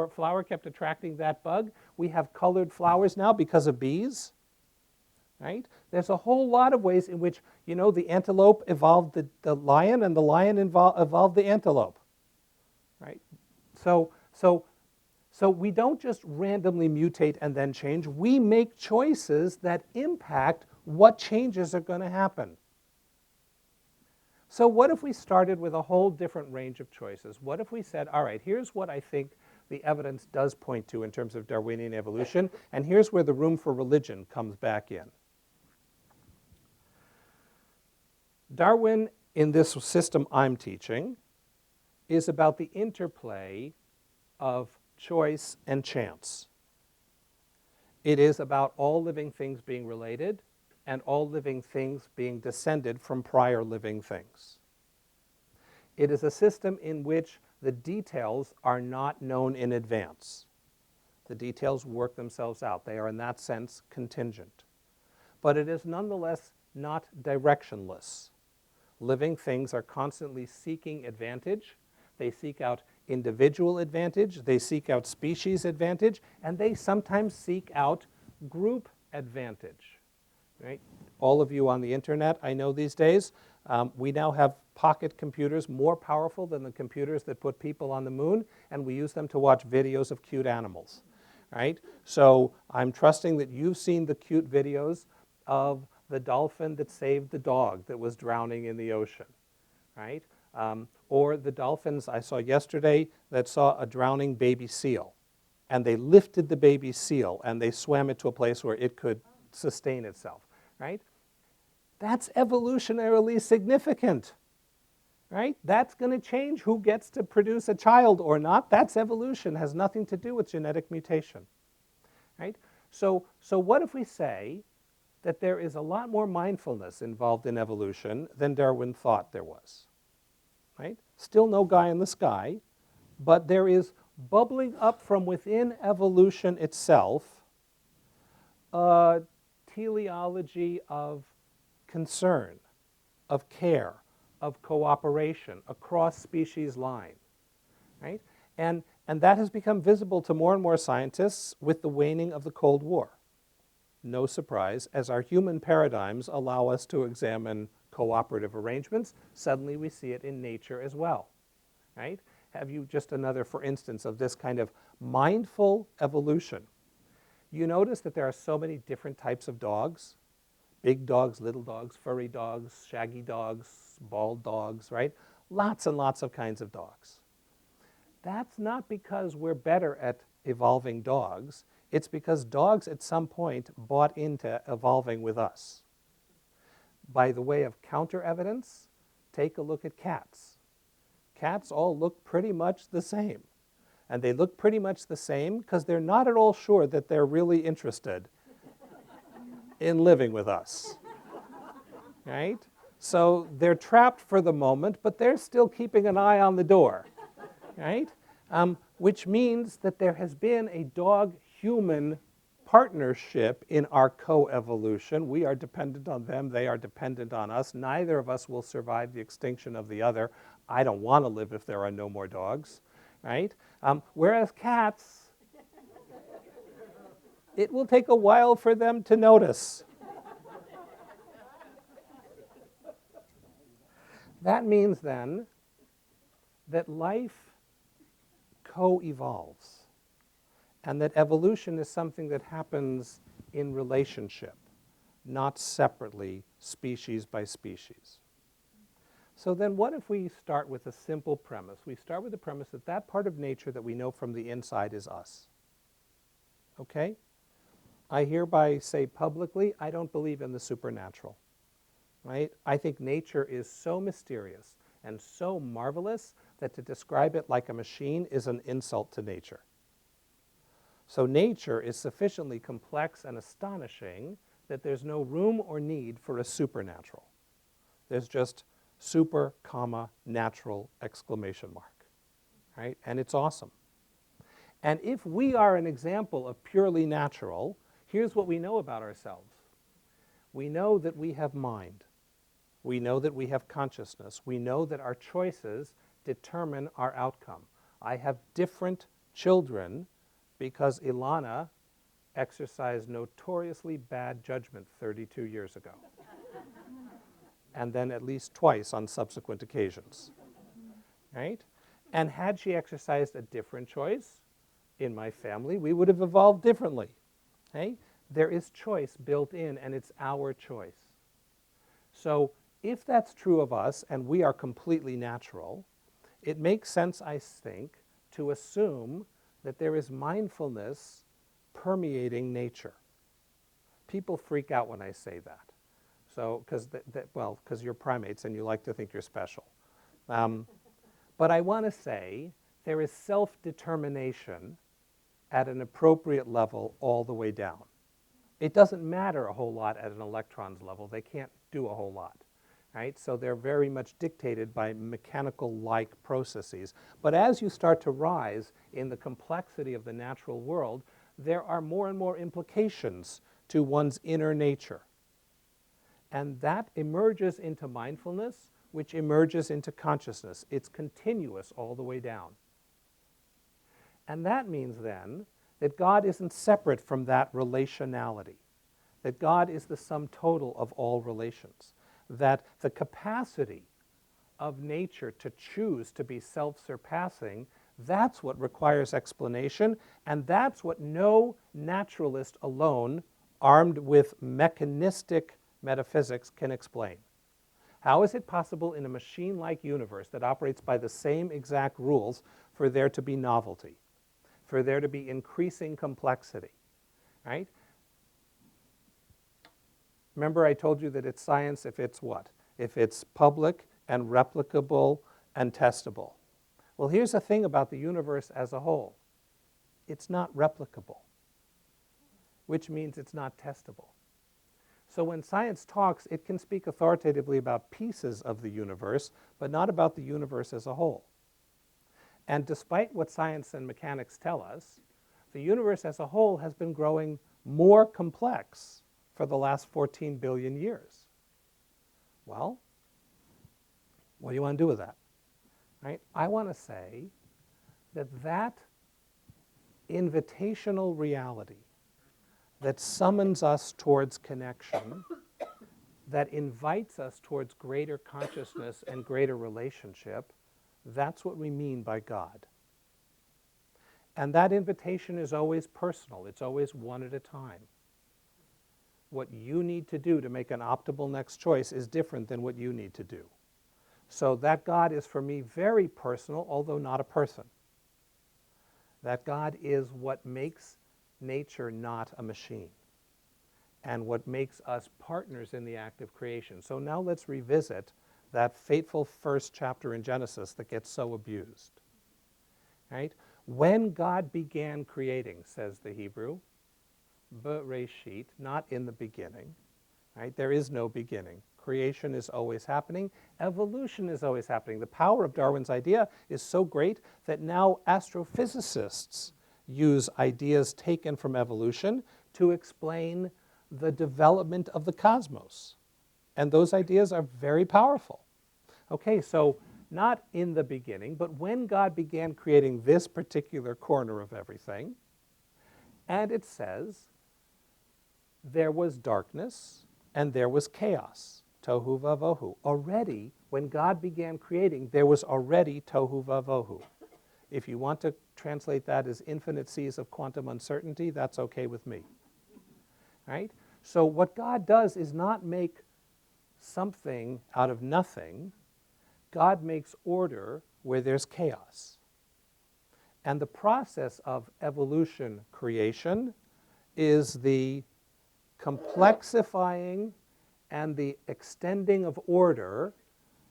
flower kept attracting that bug. We have colored flowers now because of bees, right? There's a whole lot of ways in which, you know, the antelope evolved the lion, and the lion evolved the antelope, right? So we don't just randomly mutate and then change. We make choices that impact what changes are going to happen. So what if we started with a whole different range of choices? What if we said, all right, here's what I think the evidence does point to in terms of Darwinian evolution, and here's where the room for religion comes back in. Darwin, in this system I'm teaching, is about the interplay of choice and chance. It is about all living things being related and all living things being descended from prior living things. It is a system in which the details are not known in advance. The details work themselves out. They are, in that sense, contingent. But it is nonetheless not directionless. Living things are constantly seeking advantage. They seek out individual advantage, they seek out species advantage, and they sometimes seek out group advantage. Right? All of you on the internet, I know these days, we now have pocket computers more powerful than the computers that put people on the moon, and we use them to watch videos of cute animals. Right? So I'm trusting that you've seen the cute videos of the dolphin that saved the dog that was drowning in the ocean. Right? Or the dolphins I saw yesterday that saw a drowning baby seal. And they lifted the baby seal and they swam it to a place where it could sustain itself. Right? That's evolutionarily significant. Right? That's going to change who gets to produce a child or not. That's evolution. It has nothing to do with genetic mutation. right? So what if we say that there is a lot more mindfulness involved in evolution than Darwin thought there was, right? Still no guy in the sky, but there is bubbling up from within evolution itself a teleology of concern, of care, of cooperation across species line, right? And that has become visible to more and more scientists with the waning of the Cold War. No surprise, as our human paradigms allow us to examine cooperative arrangements, suddenly we see it in nature as well, right? Have you just another, for instance, of this kind of mindful evolution? You notice that there are so many different types of dogs, big dogs, little dogs, furry dogs, shaggy dogs, bald dogs, right? Lots and lots of kinds of dogs. That's not because we're better at evolving dogs. It's because dogs at some point bought into evolving with us. By the way of counter evidence, take a look at cats. Cats all look pretty much the same. And they look pretty much the same because they're not at all sure that they're really interested in living with us, right? So they're trapped for the moment, but they're still keeping an eye on the door, right? Which means that there has been a dog-human partnership in our coevolution. We are dependent on them, they are dependent on us. Neither of us will survive the extinction of the other. I don't want to live if there are no more dogs, right? Whereas cats, it will take a while for them to notice. That means then that life co-evolves and that evolution is something that happens in relationship, not separately, species by species. So then what if we start with a simple premise? We start with the premise that that part of nature that we know from the inside is us. Okay? I hereby say publicly, I don't believe in the supernatural. Right? I think nature is so mysterious and so marvelous that to describe it like a machine is an insult to nature. So nature is sufficiently complex and astonishing that there's no room or need for a supernatural. There's just super, comma, natural, exclamation mark, right? And it's awesome. And if we are an example of purely natural, here's what we know about ourselves. We know that we have mind. We know that we have consciousness. We know that our choices determine our outcome. I have different children because Ilana exercised notoriously bad judgment 32 years ago. And then at least twice on subsequent occasions, right? And had she exercised a different choice in my family, we would have evolved differently, okay? There is choice built in, and it's our choice. So if that's true of us, and we are completely natural, it makes sense, I think, to assume that there is mindfulness permeating nature. People freak out when I say that. So, because you're primates and you like to think you're special. But I want to say there is self-determination at an appropriate level all the way down. It doesn't matter a whole lot at an electron's level. They can't do a whole lot, right? So they're very much dictated by mechanical-like processes. But as you start to rise in the complexity of the natural world, there are more and more implications to one's inner nature. And that emerges into mindfulness, which emerges into consciousness. It's continuous all the way down. And that means then that God isn't separate from that relationality, that God is the sum total of all relations, that the capacity of nature to choose to be self-surpassing, that's what requires explanation, and that's what no naturalist alone, armed with mechanistic metaphysics, can explain. How is it possible in a machine-like universe that operates by the same exact rules for there to be novelty, for there to be increasing complexity, right? Remember I told you that it's science if it's what? If it's public and replicable and testable. Well, here's the thing about the universe as a whole. It's not replicable. which means it's not testable. So when science talks, it can speak authoritatively about pieces of the universe, but not about the universe as a whole. And despite what science and mechanics tell us, the universe as a whole has been growing more complex for the last 14 billion years. Well, what do you want to do with that? Right? I want to say that that invitational reality that summons us towards connection, that invites us towards greater consciousness and greater relationship, that's what we mean by God. And that invitation is always personal. It's always one at a time. What you need to do to make an optimal next choice is different than what you need to do. So that God is for me very personal, although not a person. That God is what makes nature not a machine, and what makes us partners in the act of creation. So now let's revisit that fateful first chapter in Genesis that gets so abused. Right? When God began creating, says the Hebrew, Bereshit, not in the beginning. Right? There is no beginning. Creation is always happening. Evolution is always happening. The power of Darwin's idea is so great that now astrophysicists use ideas taken from evolution to explain the development of the cosmos. And those ideas are very powerful. Okay, so not in the beginning, but when God began creating this particular corner of everything, and it says, there was darkness and there was chaos, tohu vavohu. Already, when God began creating, there was already tohu vavohu. If you want to translate that as infinite seas of quantum uncertainty, that's okay with me. Right? So what God does is not make something out of nothing. God makes order where there's chaos. And the process of evolution creation is the complexifying and the extending of order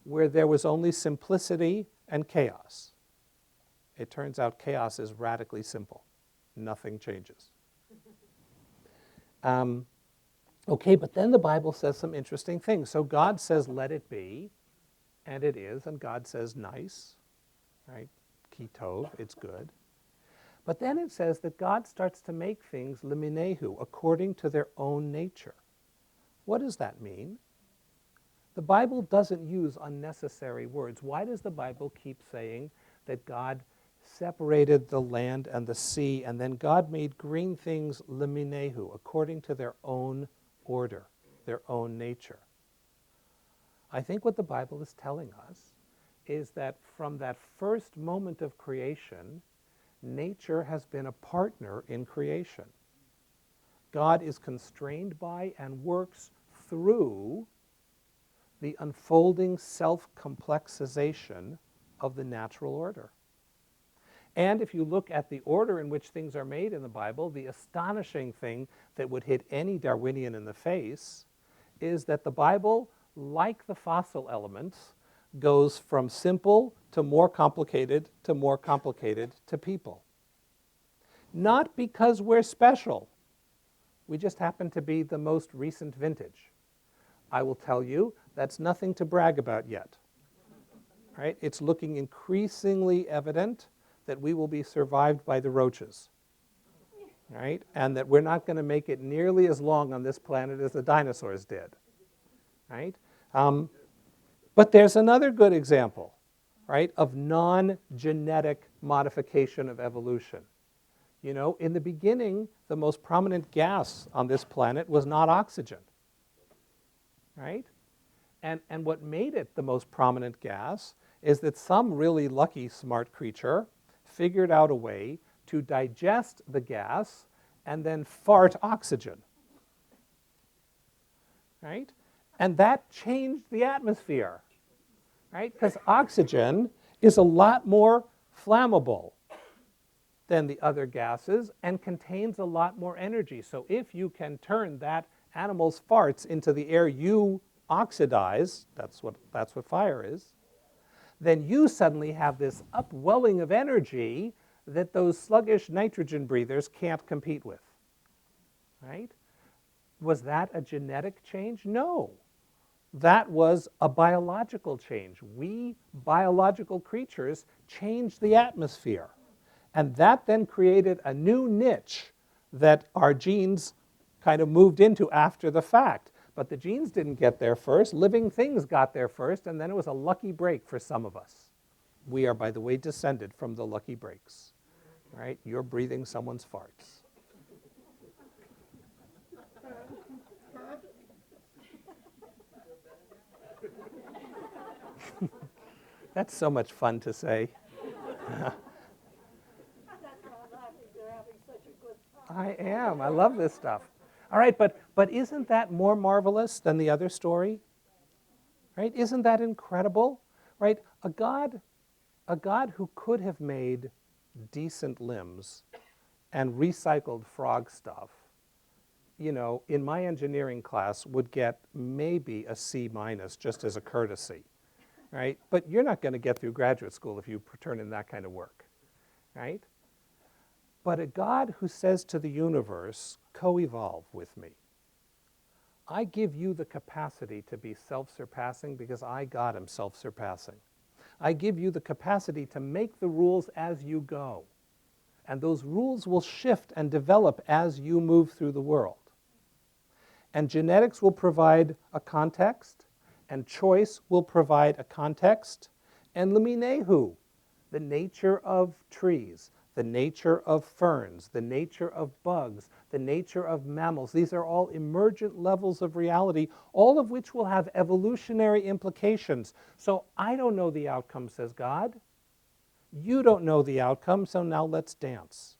where there was only simplicity and chaos. It turns out chaos is radically simple. Nothing changes. Okay, but then the Bible says some interesting things. So God says, let it be, and it is, and God says, nice, right? Ki tov, it's good. But then it says that God starts to make things liminehu, according to their own nature. What does that mean? The Bible doesn't use unnecessary words. Why does the Bible keep saying that God separated the land and the sea, and then God made green things liminehu, according to their own order, their own nature? I think what the Bible is telling us is that from that first moment of creation, nature has been a partner in creation. God is constrained by and works through the unfolding self-complexization of the natural order. And if you look at the order in which things are made in the Bible, the astonishing thing that would hit any Darwinian in the face is that the Bible, like the fossil elements, goes from simple to more complicated to people. Not because we're special. We just happen to be the most recent vintage. I will tell you, that's nothing to brag about yet. Right? It's looking increasingly evident that we will be survived by the roaches. Right? And that we're not going to make it nearly as long on this planet as the dinosaurs did. Right? But there's another good example, right, of non-genetic modification of evolution. You know, in the beginning, the most prominent gas on this planet was not oxygen, right? And what made it the most prominent gas is that some really lucky smart creature figured out a way to digest the gas and then fart oxygen, right? And that changed the atmosphere, right? Because oxygen is a lot more flammable than the other gases and contains a lot more energy. So if you can turn that animal's farts into the air you oxidize, that's what fire is, then you suddenly have this upwelling of energy that those sluggish nitrogen breathers can't compete with. right? Was that a genetic change? No. That was a biological change. We biological creatures changed the atmosphere. And that then created a new niche that our genes kind of moved into after the fact. But the genes didn't get there first. Living things got there first, and then it was a lucky break for some of us. We are, by the way, descended from the lucky breaks. Right? You're breathing someone's farts. That's so much fun to say.
That's why I'm laughing. They're having such a good time.
I am. I love this stuff. All right, but isn't that more marvelous than the other story? Right? Isn't that incredible? Right? A God who could have made decent limbs and recycled frog stuff, you know, in my engineering class would get maybe a C minus just as a courtesy, right? But you're not going to get through graduate school if you turn in that kind of work, right? But a God who says to the universe, co-evolve with me. I give you the capacity to be self-surpassing because I, God, am self-surpassing. I give you the capacity to make the rules as you go. And those rules will shift and develop as you move through the world. And genetics will provide a context, and choice will provide a context, and liminehu, the nature of trees, the nature of ferns, the nature of bugs, the nature of mammals. These are all emergent levels of reality, all of which will have evolutionary implications. So I don't know the outcome, says God. You don't know the outcome, so now let's dance.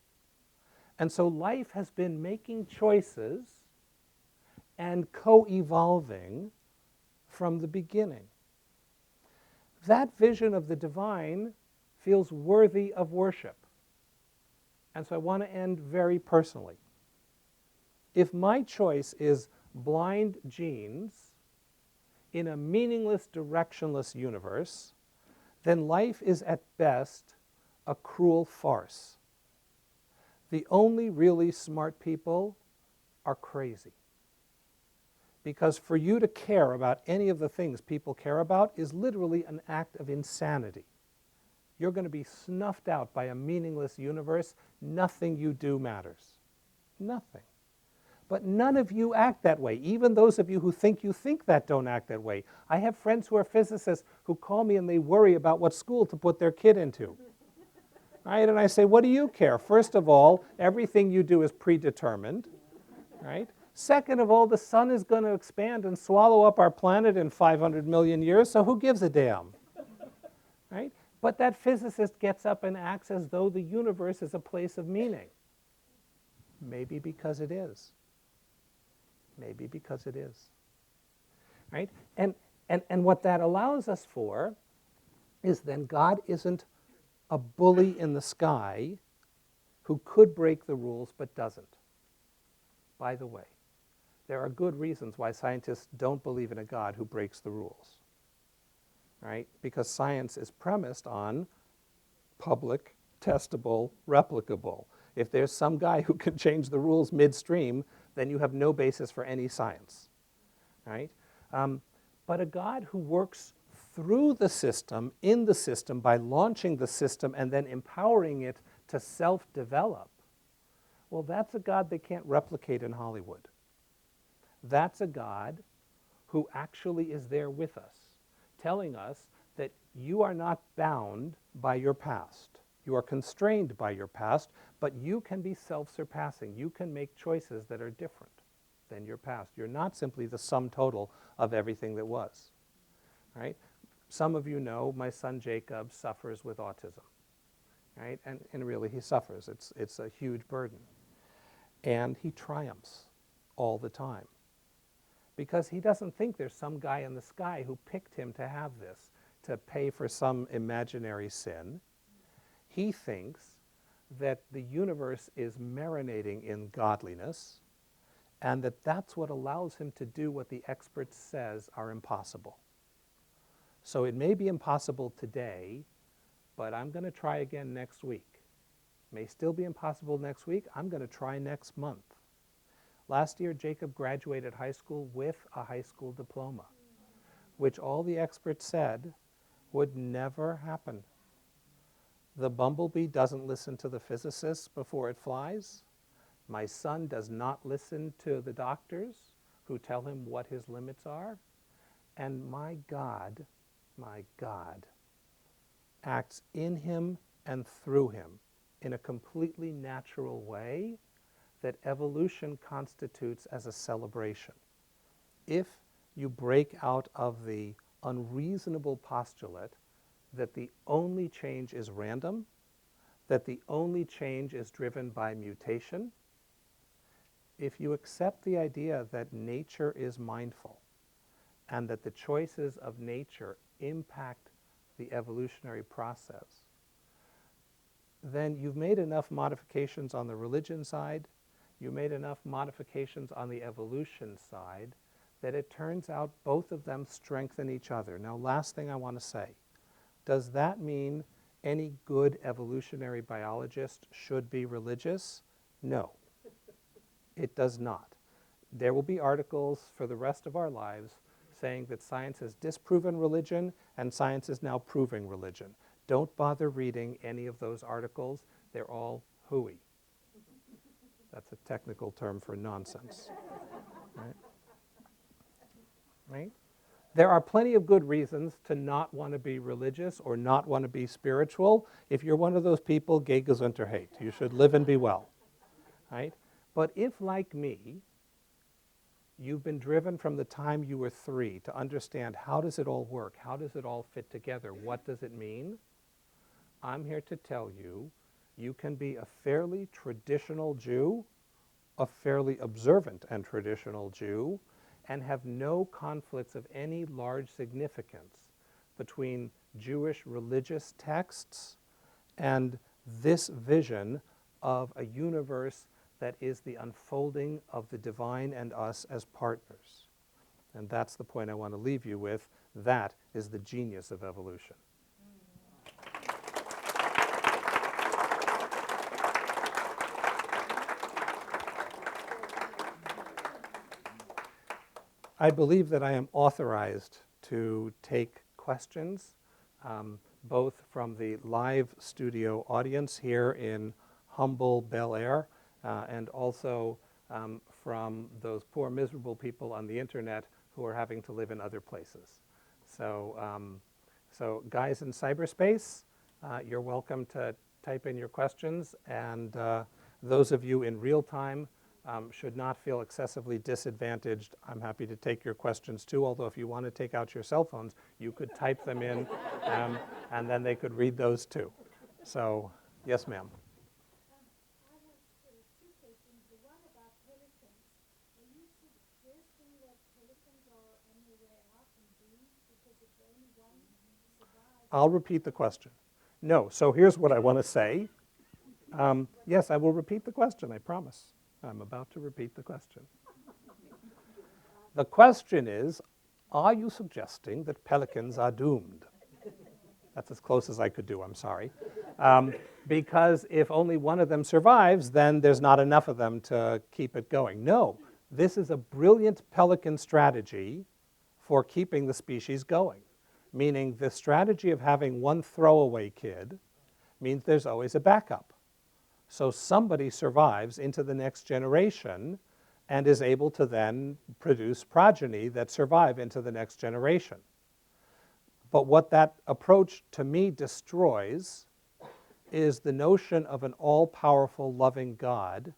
And so life has been making choices and co-evolving from the beginning. That vision of the divine feels worthy of worship. And so I want to end very personally. If my choice is blind genes in a meaningless, directionless universe, then life is at best a cruel farce. The only really smart people are crazy. Because for you to care about any of the things people care about is literally an act of insanity. You're going to be snuffed out by a meaningless universe. Nothing you do matters. Nothing. But none of you act that way. Even those of you who think you think that don't act that way. I have friends who are physicists who call me and they worry about what school to put their kid into. Right? And I say, what do you care? First of all, everything you do is predetermined. Right? Second of all, the sun is going to expand and swallow up our planet in 500 million years, so who gives a damn? Right? But that physicist gets up and acts as though the universe is a place of meaning. Maybe because it is. Maybe because it is. Right? And what that allows us for is then God isn't a bully in the sky who could break the rules but doesn't. By the way, there are good reasons why scientists don't believe in a God who breaks the rules. Right? Because science is premised on public, testable, replicable. If there's some guy who can change the rules midstream, then you have no basis for any science. Right? But a God who works through the system, in the system, by launching the system and then empowering it to self-develop, well, that's a God they can't replicate in Hollywood. That's a God who actually is there with us, telling us that you are not bound by your past. You are constrained by your past, but you can be self-surpassing. You can make choices that are different than your past. You're not simply the sum total of everything that was. Right? Some of you know my son Jacob suffers with autism. Right? And really he suffers. It's a huge burden. And he triumphs all the time. Because he doesn't think there's some guy in the sky who picked him to have this, to pay for some imaginary sin. He thinks that the universe is marinating in godliness, and that that's what allows him to do what the expert says are impossible. So it may be impossible today, but I'm going to try again next week. May still be impossible next week. I'm going to try next month. Last year, Jacob graduated high school with a high school diploma, which all the experts said would never happen. The bumblebee doesn't listen to the physicists before it flies. My son does not listen to the doctors who tell him what his limits are. And my God acts in him and through him in a completely natural way that evolution constitutes as a celebration. If you break out of the unreasonable postulate that the only change is random, that the only change is driven by mutation, if you accept the idea that nature is mindful and that the choices of nature impact the evolutionary process, then you've made enough modifications on the religion side, you made enough modifications on the evolution side, that it turns out both of them strengthen each other. Now, last thing I want to say, does that mean any good evolutionary biologist should be religious? No, it does not. There will be articles for the rest of our lives saying that science has disproven religion and science is now proving religion. Don't bother reading any of those articles. They're all hooey. That's a technical term for nonsense. Right? There are plenty of good reasons to not want to be religious or not want to be spiritual. If you're one of those people, geh gesundheit hate. You should live and be well. Right? But if, like me, you've been driven from the time you were 3 to understand how does it all work, how does it all fit together, what does it mean, I'm here to tell you, you can be a fairly traditional Jew, a fairly observant and traditional Jew, and have no conflicts of any large significance between Jewish religious texts and this vision of a universe that is the unfolding of the divine and us as partners. And that's the point I want to leave you with. That is the genius of evolution. I believe that I am authorized to take questions, both from the live studio audience here in humble Bel Air, and also from those poor, miserable people on the internet who are having to live in other places. So, so guys in cyberspace, you're welcome to type in your questions, and those of you in real time should not feel excessively disadvantaged. I'm happy to take your questions too, although if you want to take out your cell phones, you could type them in, and then they could read those too. So, yes, ma'am.
I have two questions. The one about pelicans. Are you suggesting that pelicans are on their way out and doomed because if only one survives?
I'll repeat the question. No, so here's what I want to say. Yes, I will repeat the question, I promise. I'm about to repeat the question. The question is, are you suggesting that pelicans are doomed? That's as close as I could do, I'm sorry. Because if only one of them survives, then there's not enough of them to keep it going. No, this is a brilliant pelican strategy for keeping the species going. Meaning the strategy of having one throwaway kid means there's always a backup. So somebody survives into the next generation and is able to then produce progeny that survive into the next generation. But what that approach to me destroys is the notion of an all-powerful, loving God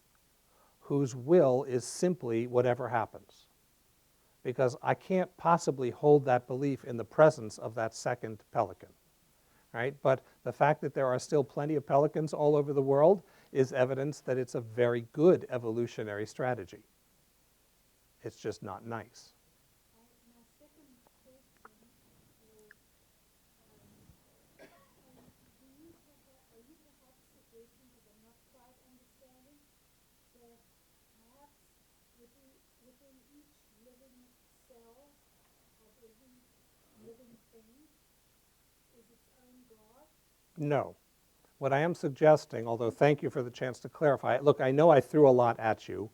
whose will is simply whatever happens. Because I can't possibly hold that belief in the presence of that second pelican. Right? But the fact that there are still plenty of pelicans all over the world is evidence that it's a very good evolutionary strategy. It's just not nice.
My second question is, are you perhaps suggesting, because I'm not quite understanding, that perhaps within each living cell of every living thing is its own God?
No. What I am suggesting, although thank you for the chance to clarify it, look, I know I threw a lot at you,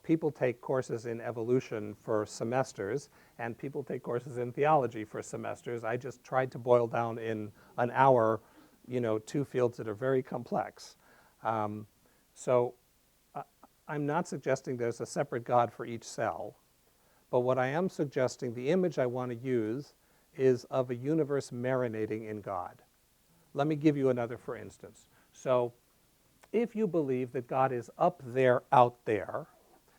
People take courses in evolution for semesters, and people take courses in theology for semesters. I just tried to boil down in an hour, two fields that are very complex. So I'm not suggesting there's a separate God for each cell, but what I am suggesting, the image I want to use is of a universe marinating in God. Let me give you another for instance. So if you believe that God is up there, out there,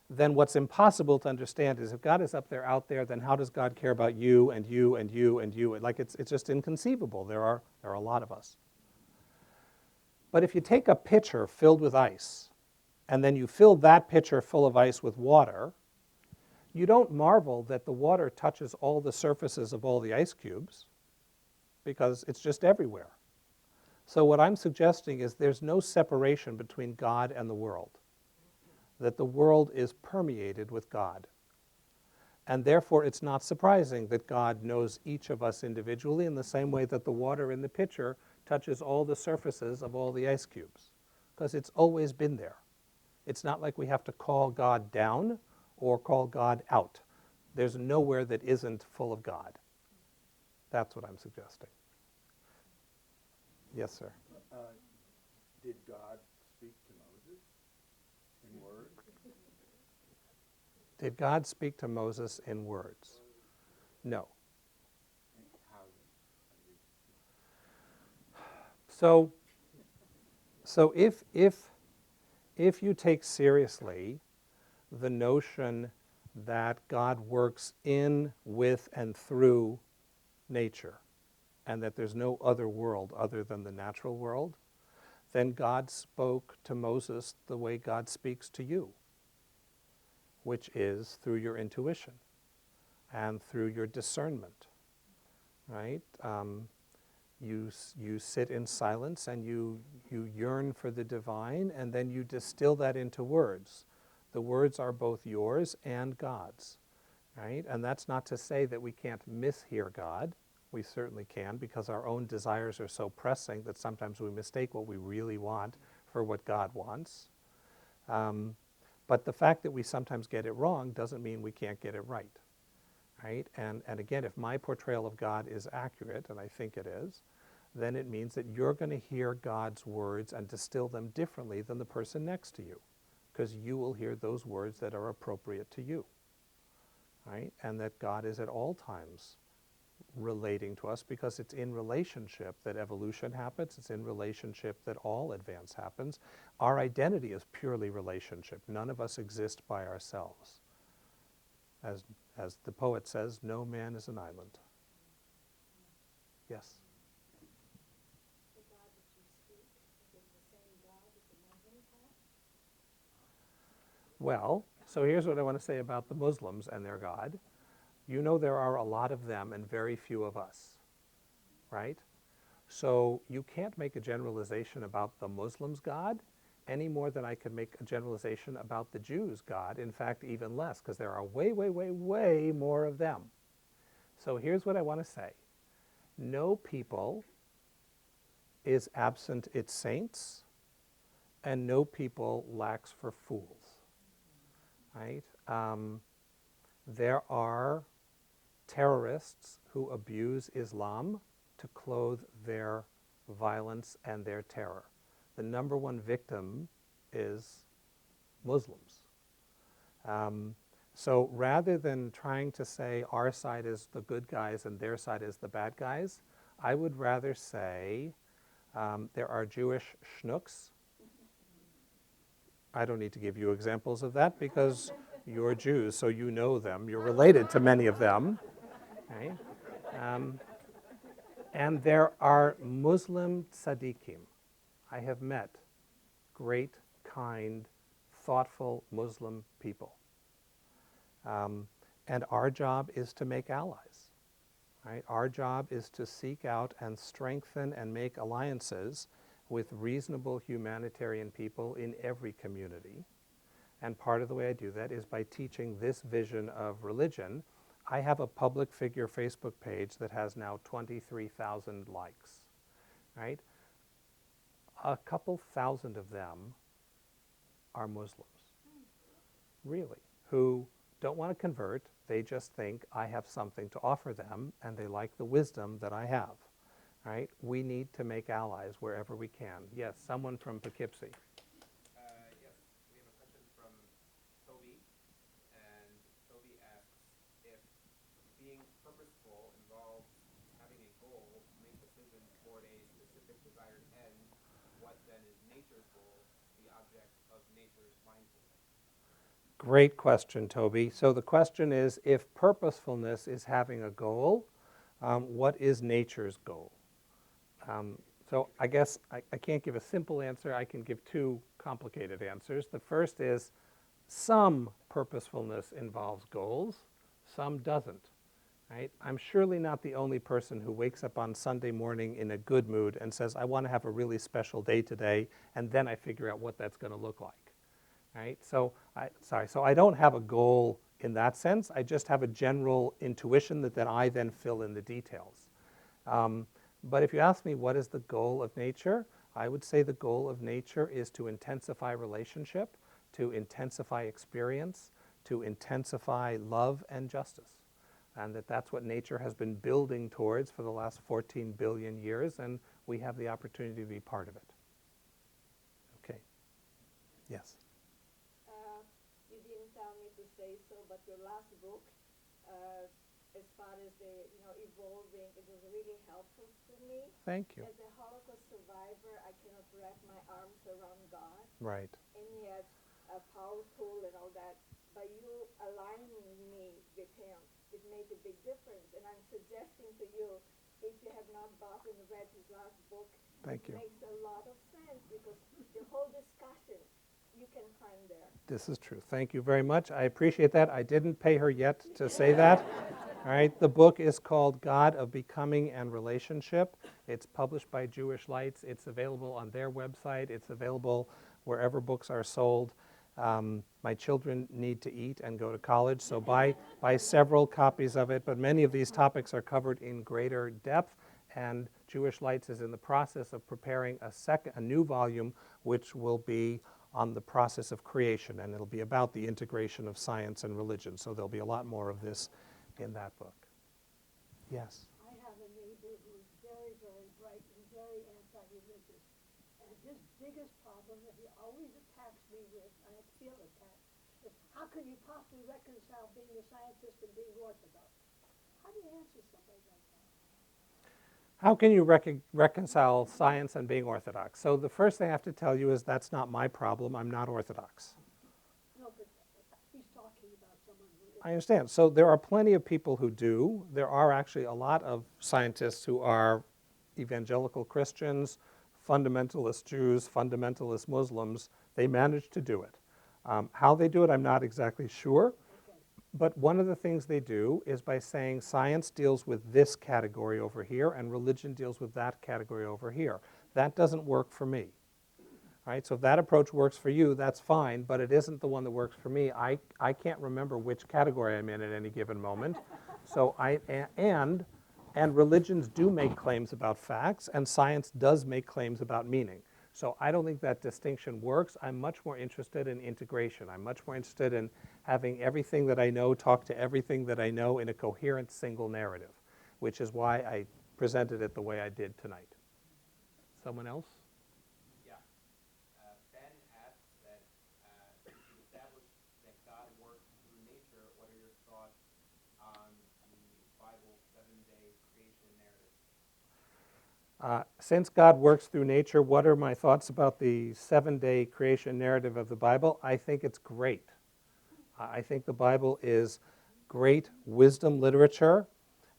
then what's impossible to understand is if God is up there, out there, then how does God care about you and you and you and you? Like it's just inconceivable. There are a lot of us. But if you take a pitcher filled with ice, and then you fill that pitcher full of ice with water, you don't marvel that the water touches all the surfaces of all the ice cubes, because it's just everywhere. So what I'm suggesting is there's no separation between God and the world, that the world is permeated with God. And therefore, it's not surprising that God knows each of us individually in the same way that the water in the pitcher touches all the surfaces of all the ice cubes, because it's always been there. It's not like we have to call God down or call God out. There's nowhere that isn't full of God. That's what I'm suggesting. Yes, sir.
Did God speak to Moses in words?
Did God speak to Moses in words? No.
How
So if you take seriously the notion that God works in, with, and through nature, and that there's no other world other than the natural world, then God spoke to Moses the way God speaks to you, which is through your intuition and through your discernment, right? You sit in silence and you yearn for the divine, and then you distill that into words. The words are both yours and God's, right? And that's not to say that we can't mishear God. We certainly can, because our own desires are so pressing that sometimes we mistake what we really want for what God wants. But the fact that we sometimes get it wrong doesn't mean we can't get it right, right? And again, if my portrayal of God is accurate, and I think it is, then it means that you're going to hear God's words and distill them differently than the person next to you, because you will hear those words that are appropriate to you, right? And that God is at all times relating to us, because it's in relationship that evolution happens. It's in relationship that all advance happens. Our identity is purely relationship. None of us exist by ourselves. As the poet says, no man is an island. Yes?
The God that you speak, is it the same God that the Muslims have?
Well, so here's what I want to say about the Muslims and their God. You know there are a lot of them and very few of us, right? So you can't make a generalization about the Muslims' God any more than I could make a generalization about the Jews' God. In fact, even less, because there are way, way, way, way more of them. So here's what I want to say. No people is absent its saints, and no people lacks for fools, right? There are terrorists who abuse Islam to clothe their violence and their terror. The number one victim is Muslims. So rather than trying to say our side is the good guys and their side is the bad guys, I would rather say there are Jewish schnooks. I don't need to give you examples of that because you're Jews, so you know them. You're related to many of them. Right? And there are Muslim tzaddikim. I have met great, kind, thoughtful Muslim people. And our job is to make allies. Right? Our job is to seek out and strengthen and make alliances with reasonable humanitarian people in every community. And part of the way I do that is by teaching this vision of religion. I have a public figure Facebook page that has now 23,000 likes, right? A couple thousand of them are Muslims. really, who don't want to convert. They just think I have something to offer them, and they like the wisdom that I have. Right? We need to make allies wherever we can. Yes, someone from Poughkeepsie.
Yes, we have a question from Toby, and Toby asks if being purposeful involves having a goal to make decisions toward a specific desired end, what then is nature's goal, the object of nature's mindfulness?
Great question, Toby. So the question is, if purposefulness is having a goal, what is nature's goal? So I guess I can't give a simple answer. I can give two complicated answers. The first is some purposefulness involves goals, some doesn't. Right? I'm surely not the only person who wakes up on Sunday morning in a good mood and says, I want to have a really special day today, and then I figure out what that's going to look like. Right? So I don't have a goal in that sense. I just have a general intuition that I then fill in the details. But if you ask me what is the goal of nature, I would say the goal of nature is to intensify relationship, to intensify experience, to intensify love and justice. And that's what nature has been building towards for the last 14 billion years, and we have the opportunity to be part of it. Okay. Yes.
You didn't tell me to say so, but your last book, as far as the evolving, it was really helpful to me.
Thank you.
As a Holocaust survivor, I cannot wrap my arms around God.
Right.
And yet, powerful and all that. By you aligning me with Him, it made a big difference. And I'm suggesting to you, if you have not bought and read his last book,
Thank you.
it makes a lot of sense because the whole discussion you can find there.
This is true. Thank you very much. I appreciate that. I didn't pay her yet to say that. All right. The book is called God of Becoming and Relationship. It's published by Jewish Lights. It's available on their website. It's available wherever books are sold. My children need to eat and go to college, so buy several copies of it. But many of these topics are covered in greater depth, and Jewish Lights is in the process of preparing a new volume, which will be on the process of creation, and it'll be about the integration of science and religion. So there'll be a lot more of this in that book. Yes.
I have a neighbor who's very, very bright and very anti-religious. And his biggest problem that he always attacks me with, I feel attacked, is how can you possibly reconcile being a scientist and being orthodox? How do you answer somebody like that?
How can you reconcile science and being orthodox? So the first thing I have to tell you is that's not my problem. I'm not orthodox.
No, but he's talking about someone who is.
I understand. So there are plenty of people who do. There are actually a lot of scientists who are evangelical Christians, fundamentalist Jews, fundamentalist Muslims. They manage to do it. How they do it, I'm not exactly sure. But one of the things they do is by saying science deals with this category over here and religion deals with that category over here. That doesn't work for me. Right? So if that approach works for you, that's fine, but it isn't the one that works for me. I can't remember which category I'm in at any given moment. So and religions do make claims about facts, and science does make claims about meaning. So I don't think that distinction works. I'm much more interested in integration. I'm much more interested in having everything that I know talk to everything that I know in a coherent single narrative, which is why I presented it the way I did tonight. Someone else?
Yeah. Ben asks that you established that God works through nature. What are your thoughts on the Bible's 7-day creation narrative?
Since God works through nature, what are my thoughts about the 7-day creation narrative of the Bible? I think it's great. I think the Bible is great wisdom literature,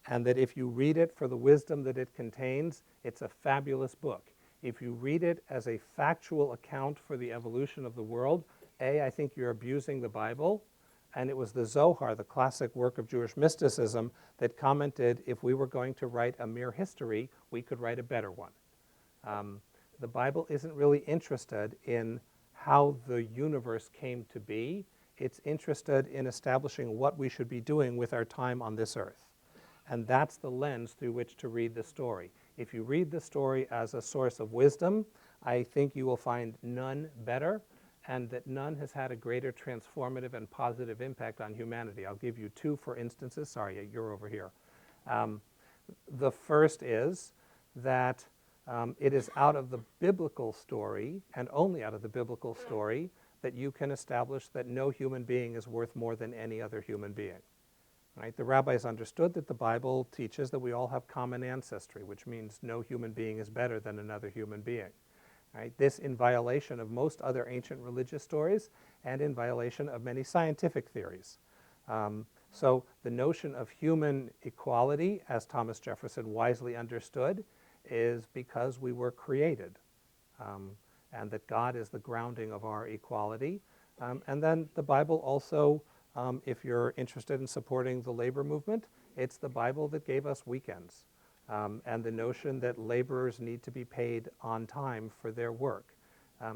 and that if you read it for the wisdom that it contains, it's a fabulous book. If you read it as a factual account for the evolution of the world, I think you're abusing the Bible. And it was the Zohar, the classic work of Jewish mysticism, that commented if we were going to write a mere history, we could write a better one. The Bible isn't really interested in how the universe came to be. It's interested in establishing what we should be doing with our time on this earth. And that's the lens through which to read the story. If you read the story as a source of wisdom, I think you will find none better. and that none has had a greater transformative and positive impact on humanity. I'll give you two for instances. Sorry, you're over here. The first is that it is out of the biblical story, and only out of the biblical story, that you can establish that no human being is worth more than any other human being. Right? The rabbis understood that the Bible teaches that we all have common ancestry, which means no human being is better than another human being. Right? This in violation of most other ancient religious stories and in violation of many scientific theories. So the notion of human equality, as Thomas Jefferson wisely understood, is because we were created, and that God is the grounding of our equality. And then the Bible also, if you're interested in supporting the labor movement, it's the Bible that gave us weekends. And the notion that laborers need to be paid on time for their work.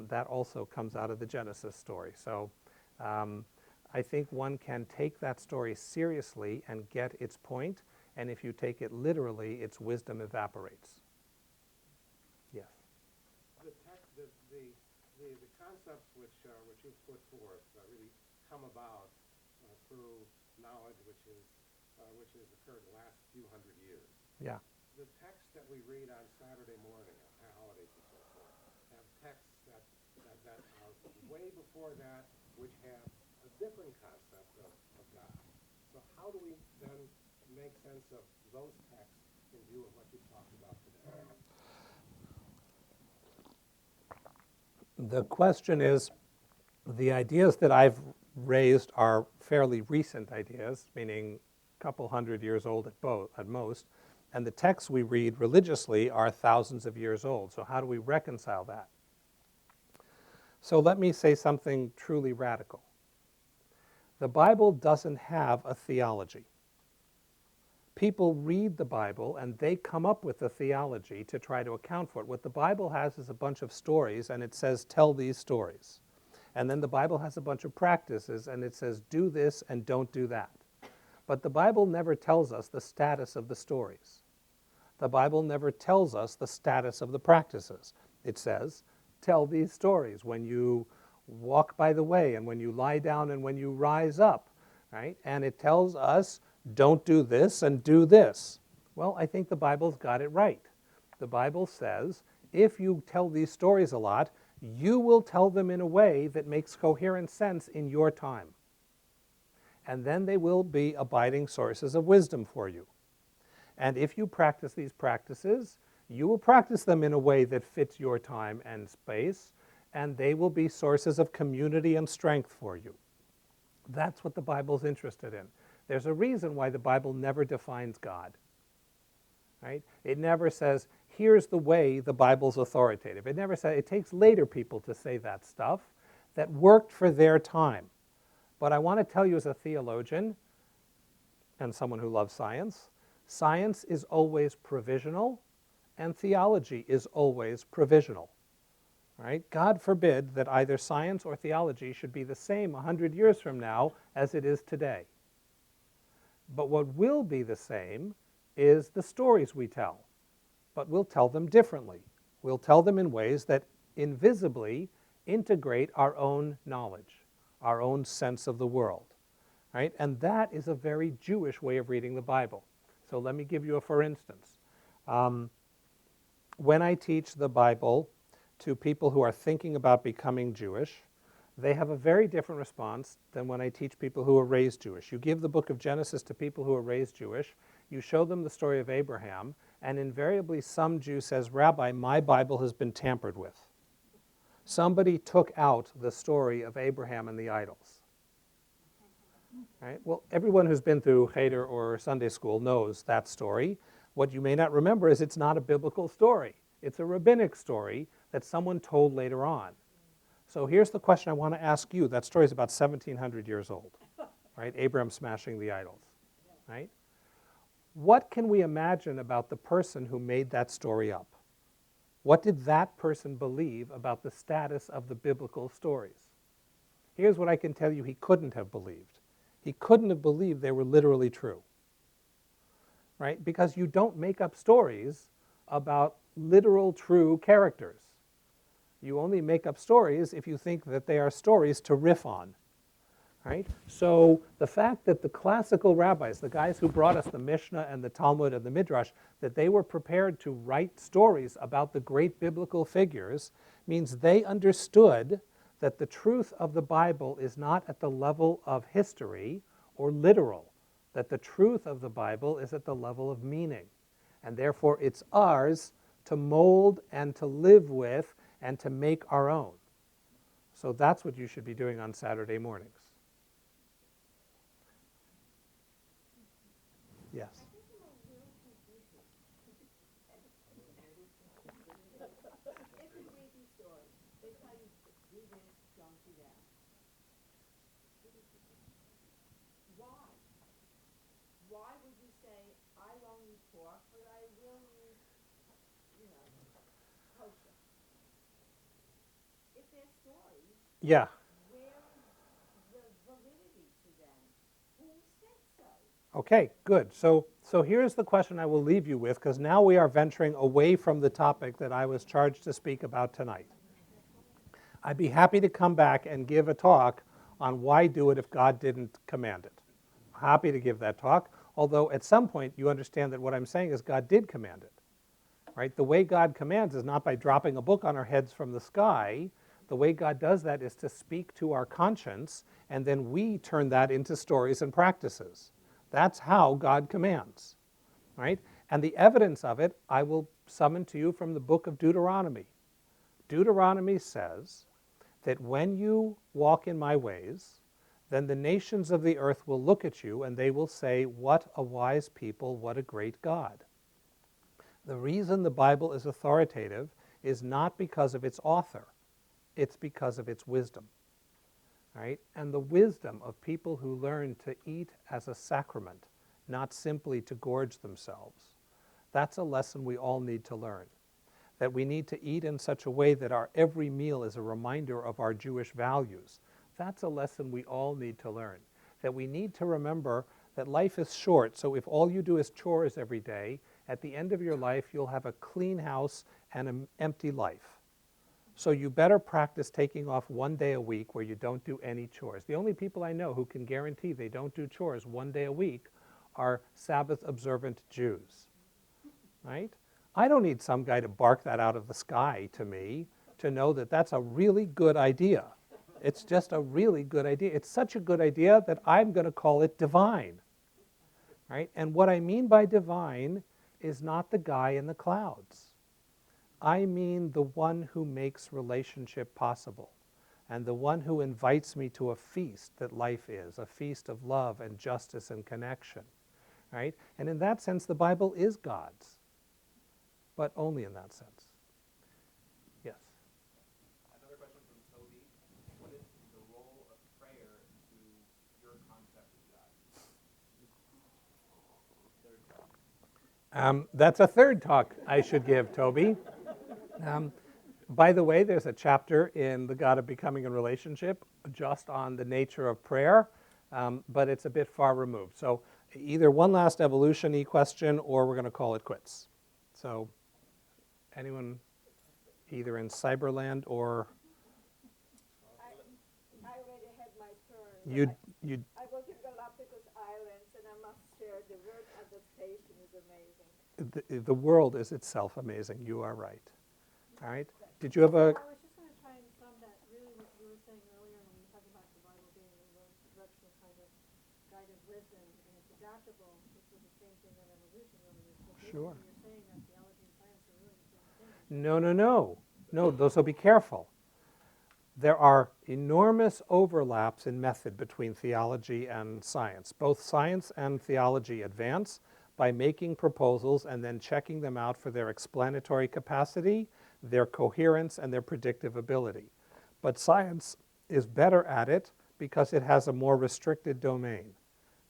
That also comes out of the Genesis story. So I think one can take that story seriously and get its point, and if you take it literally, its wisdom evaporates. Yes?
The concepts which you've put forth really come about through knowledge which has occurred in the last few hundred years.
Yeah.
The texts that we read on Saturday morning on holidays and so forth have texts that are way before that, which have a different concept of God. So how do we then make sense of those texts in view of what you talked about today?
The question is, the ideas that I've raised are fairly recent ideas, meaning a couple hundred years old at most, and the texts we read religiously are thousands of years old. So how do we reconcile that? So let me say something truly radical. The Bible doesn't have a theology. People read the Bible and they come up with a theology to try to account for it. What the Bible has is a bunch of stories, and it says, tell these stories. And then the Bible has a bunch of practices, and it says, do this and don't do that. But the Bible never tells us the status of the stories. The Bible never tells us the status of the practices. It says, tell these stories when you walk by the way, and when you lie down, and when you rise up, right? And it tells us, don't do this and do this. Well, I think the Bible's got it right. The Bible says, if you tell these stories a lot, you will tell them in a way that makes coherent sense in your time. And then they will be abiding sources of wisdom for you. And if you practice these practices, you will practice them in a way that fits your time and space, and they will be sources of community and strength for you. That's what the Bible's interested in. There's a reason why the Bible never defines God. Right? It never says, here's the way the Bible's authoritative. It never says, it takes later people to say that stuff that worked for their time. But I want to tell you as a theologian and someone who loves science, science is always provisional and theology is always provisional. Right? God forbid that either science or theology should be the same 100 years from now as it is today. But what will be the same is the stories we tell. But we'll tell them differently. We'll tell them in ways that invisibly integrate our own knowledge, our own sense of the world. Right? And that is a very Jewish way of reading the Bible. So let me give you a for instance. When I teach the Bible to people who are thinking about becoming Jewish, they have a very different response than when I teach people who are raised Jewish. You give the book of Genesis to people who are raised Jewish, you show them the story of Abraham, and invariably some Jew says, Rabbi, my Bible has been tampered with. Somebody took out the story of Abraham and the idols. Right? Well, everyone who's been through Cheder or Sunday school knows that story. What you may not remember is it's not a biblical story. It's a rabbinic story that someone told later on. So here's the question I want to ask you. That story is about 1,700 years old, right? Abraham smashing the idols, right? What can we imagine about the person who made that story up? What did that person believe about the status of the biblical stories? Here's what I can tell you he couldn't have believed. He couldn't have believed they were literally true, right? Because you don't make up stories about literal, true characters. You only make up stories if you think that they are stories to riff on. Right? So the fact that the classical rabbis, the guys who brought us the Mishnah and the Talmud and the Midrash, that they were prepared to write stories about the great biblical figures means they understood that the truth of the Bible is not at the level of history or literal, that the truth of the Bible is at the level of meaning. And therefore it's ours to mold and to live with and to make our own. So that's what you should be doing on Saturday mornings. Yes.
If you read these stories, they tell you do this, don't do that. Why? Why would you say, I won't eat pork, but I will eat, kosher? If they're stories,
Yeah.
where is the validity to them? Who said so?
Okay, good. So here's the question I will leave you with, because now we are venturing away from the topic that I was charged to speak about tonight. I'd be happy to come back and give a talk on why do it if God didn't command it. Happy to give that talk, although at some point you understand that what I'm saying is God did command it. Right? The way God commands is not by dropping a book on our heads from the sky. The way God does that is to speak to our conscience, and then we turn that into stories and practices. That's how God commands, right? And the evidence of it I will summon to you from the book of Deuteronomy. Deuteronomy says that when you walk in my ways, then the nations of the earth will look at you and they will say, what a wise people, what a great God. The reason the Bible is authoritative is not because of its author, it's because of its wisdom. Right? And the wisdom of people who learn to eat as a sacrament, not simply to gorge themselves. That's a lesson we all need to learn. That we need to eat in such a way that our every meal is a reminder of our Jewish values. That's a lesson we all need to learn. That we need to remember that life is short, so if all you do is chores every day, at the end of your life you'll have a clean house and an empty life. So you better practice taking off one day a week where you don't do any chores. The only people I know who can guarantee they don't do chores one day a week are Sabbath-observant Jews, right? I don't need some guy to bark that out of the sky to me to know that that's a really good idea. It's just a really good idea. It's such a good idea that I'm going to call it divine, right? And what I mean by divine is not the guy in the clouds. I mean the one who makes relationship possible and the one who invites me to a feast that life is, a feast of love and justice and connection, right? And in that sense, the Bible is God's, but only in that sense. Yes?
Another question from Toby. What is the role of prayer to your concept of God?
That's a third talk I should give, Toby. By the way, there's a chapter in The God of Becoming a Relationship just on the nature of prayer, but it's a bit far removed. So either one last evolution-y question or we're going to call it quits. So anyone either in Cyberland or
I already had my turn.
you
I was in Galapagos Islands, and I must share the word adaptation is amazing.
the world is itself amazing. You are right. All right. Did you have a?
I was just going to try and sum that really what you were saying earlier when you were talking about the Bible being in the direction of kind of guided wisdom and it's adaptable, which is the same thing that evolution really is. So basically
Sure.
you're saying that theology and science are really the same thing.
No. Those will be careful. There are enormous overlaps in method between theology and science. Both science and theology advance by making proposals and then checking them out for their explanatory capacity, their coherence, and their predictive ability. But science is better at it because it has a more restricted domain,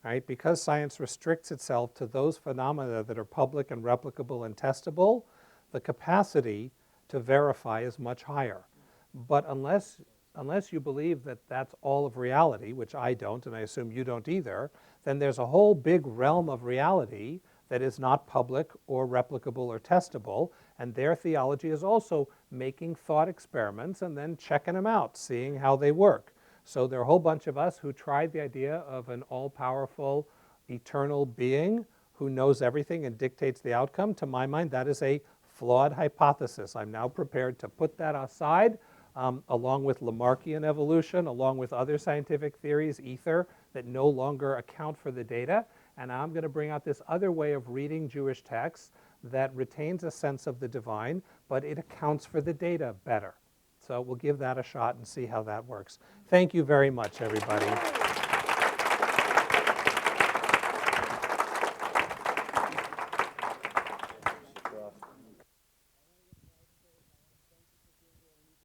right? Because science restricts itself to those phenomena that are public and replicable and testable, the capacity to verify is much higher. But unless you believe that that's all of reality, which I don't, and I assume you don't either, then there's a whole big realm of reality that is not public or replicable or testable, And their theology is also making thought experiments and then checking them out, seeing how they work. So there are a whole bunch of us who tried the idea of an all-powerful, eternal being who knows everything and dictates the outcome. To my mind, that is a flawed hypothesis. I'm now prepared to put that aside, along with Lamarckian evolution, along with other scientific theories, ether, that no longer account for the data. And I'm going to bring out this other way of reading Jewish texts that retains a sense of the divine, but it accounts for the data better. So we'll give that a shot and see how that works. Thank you very much, everybody.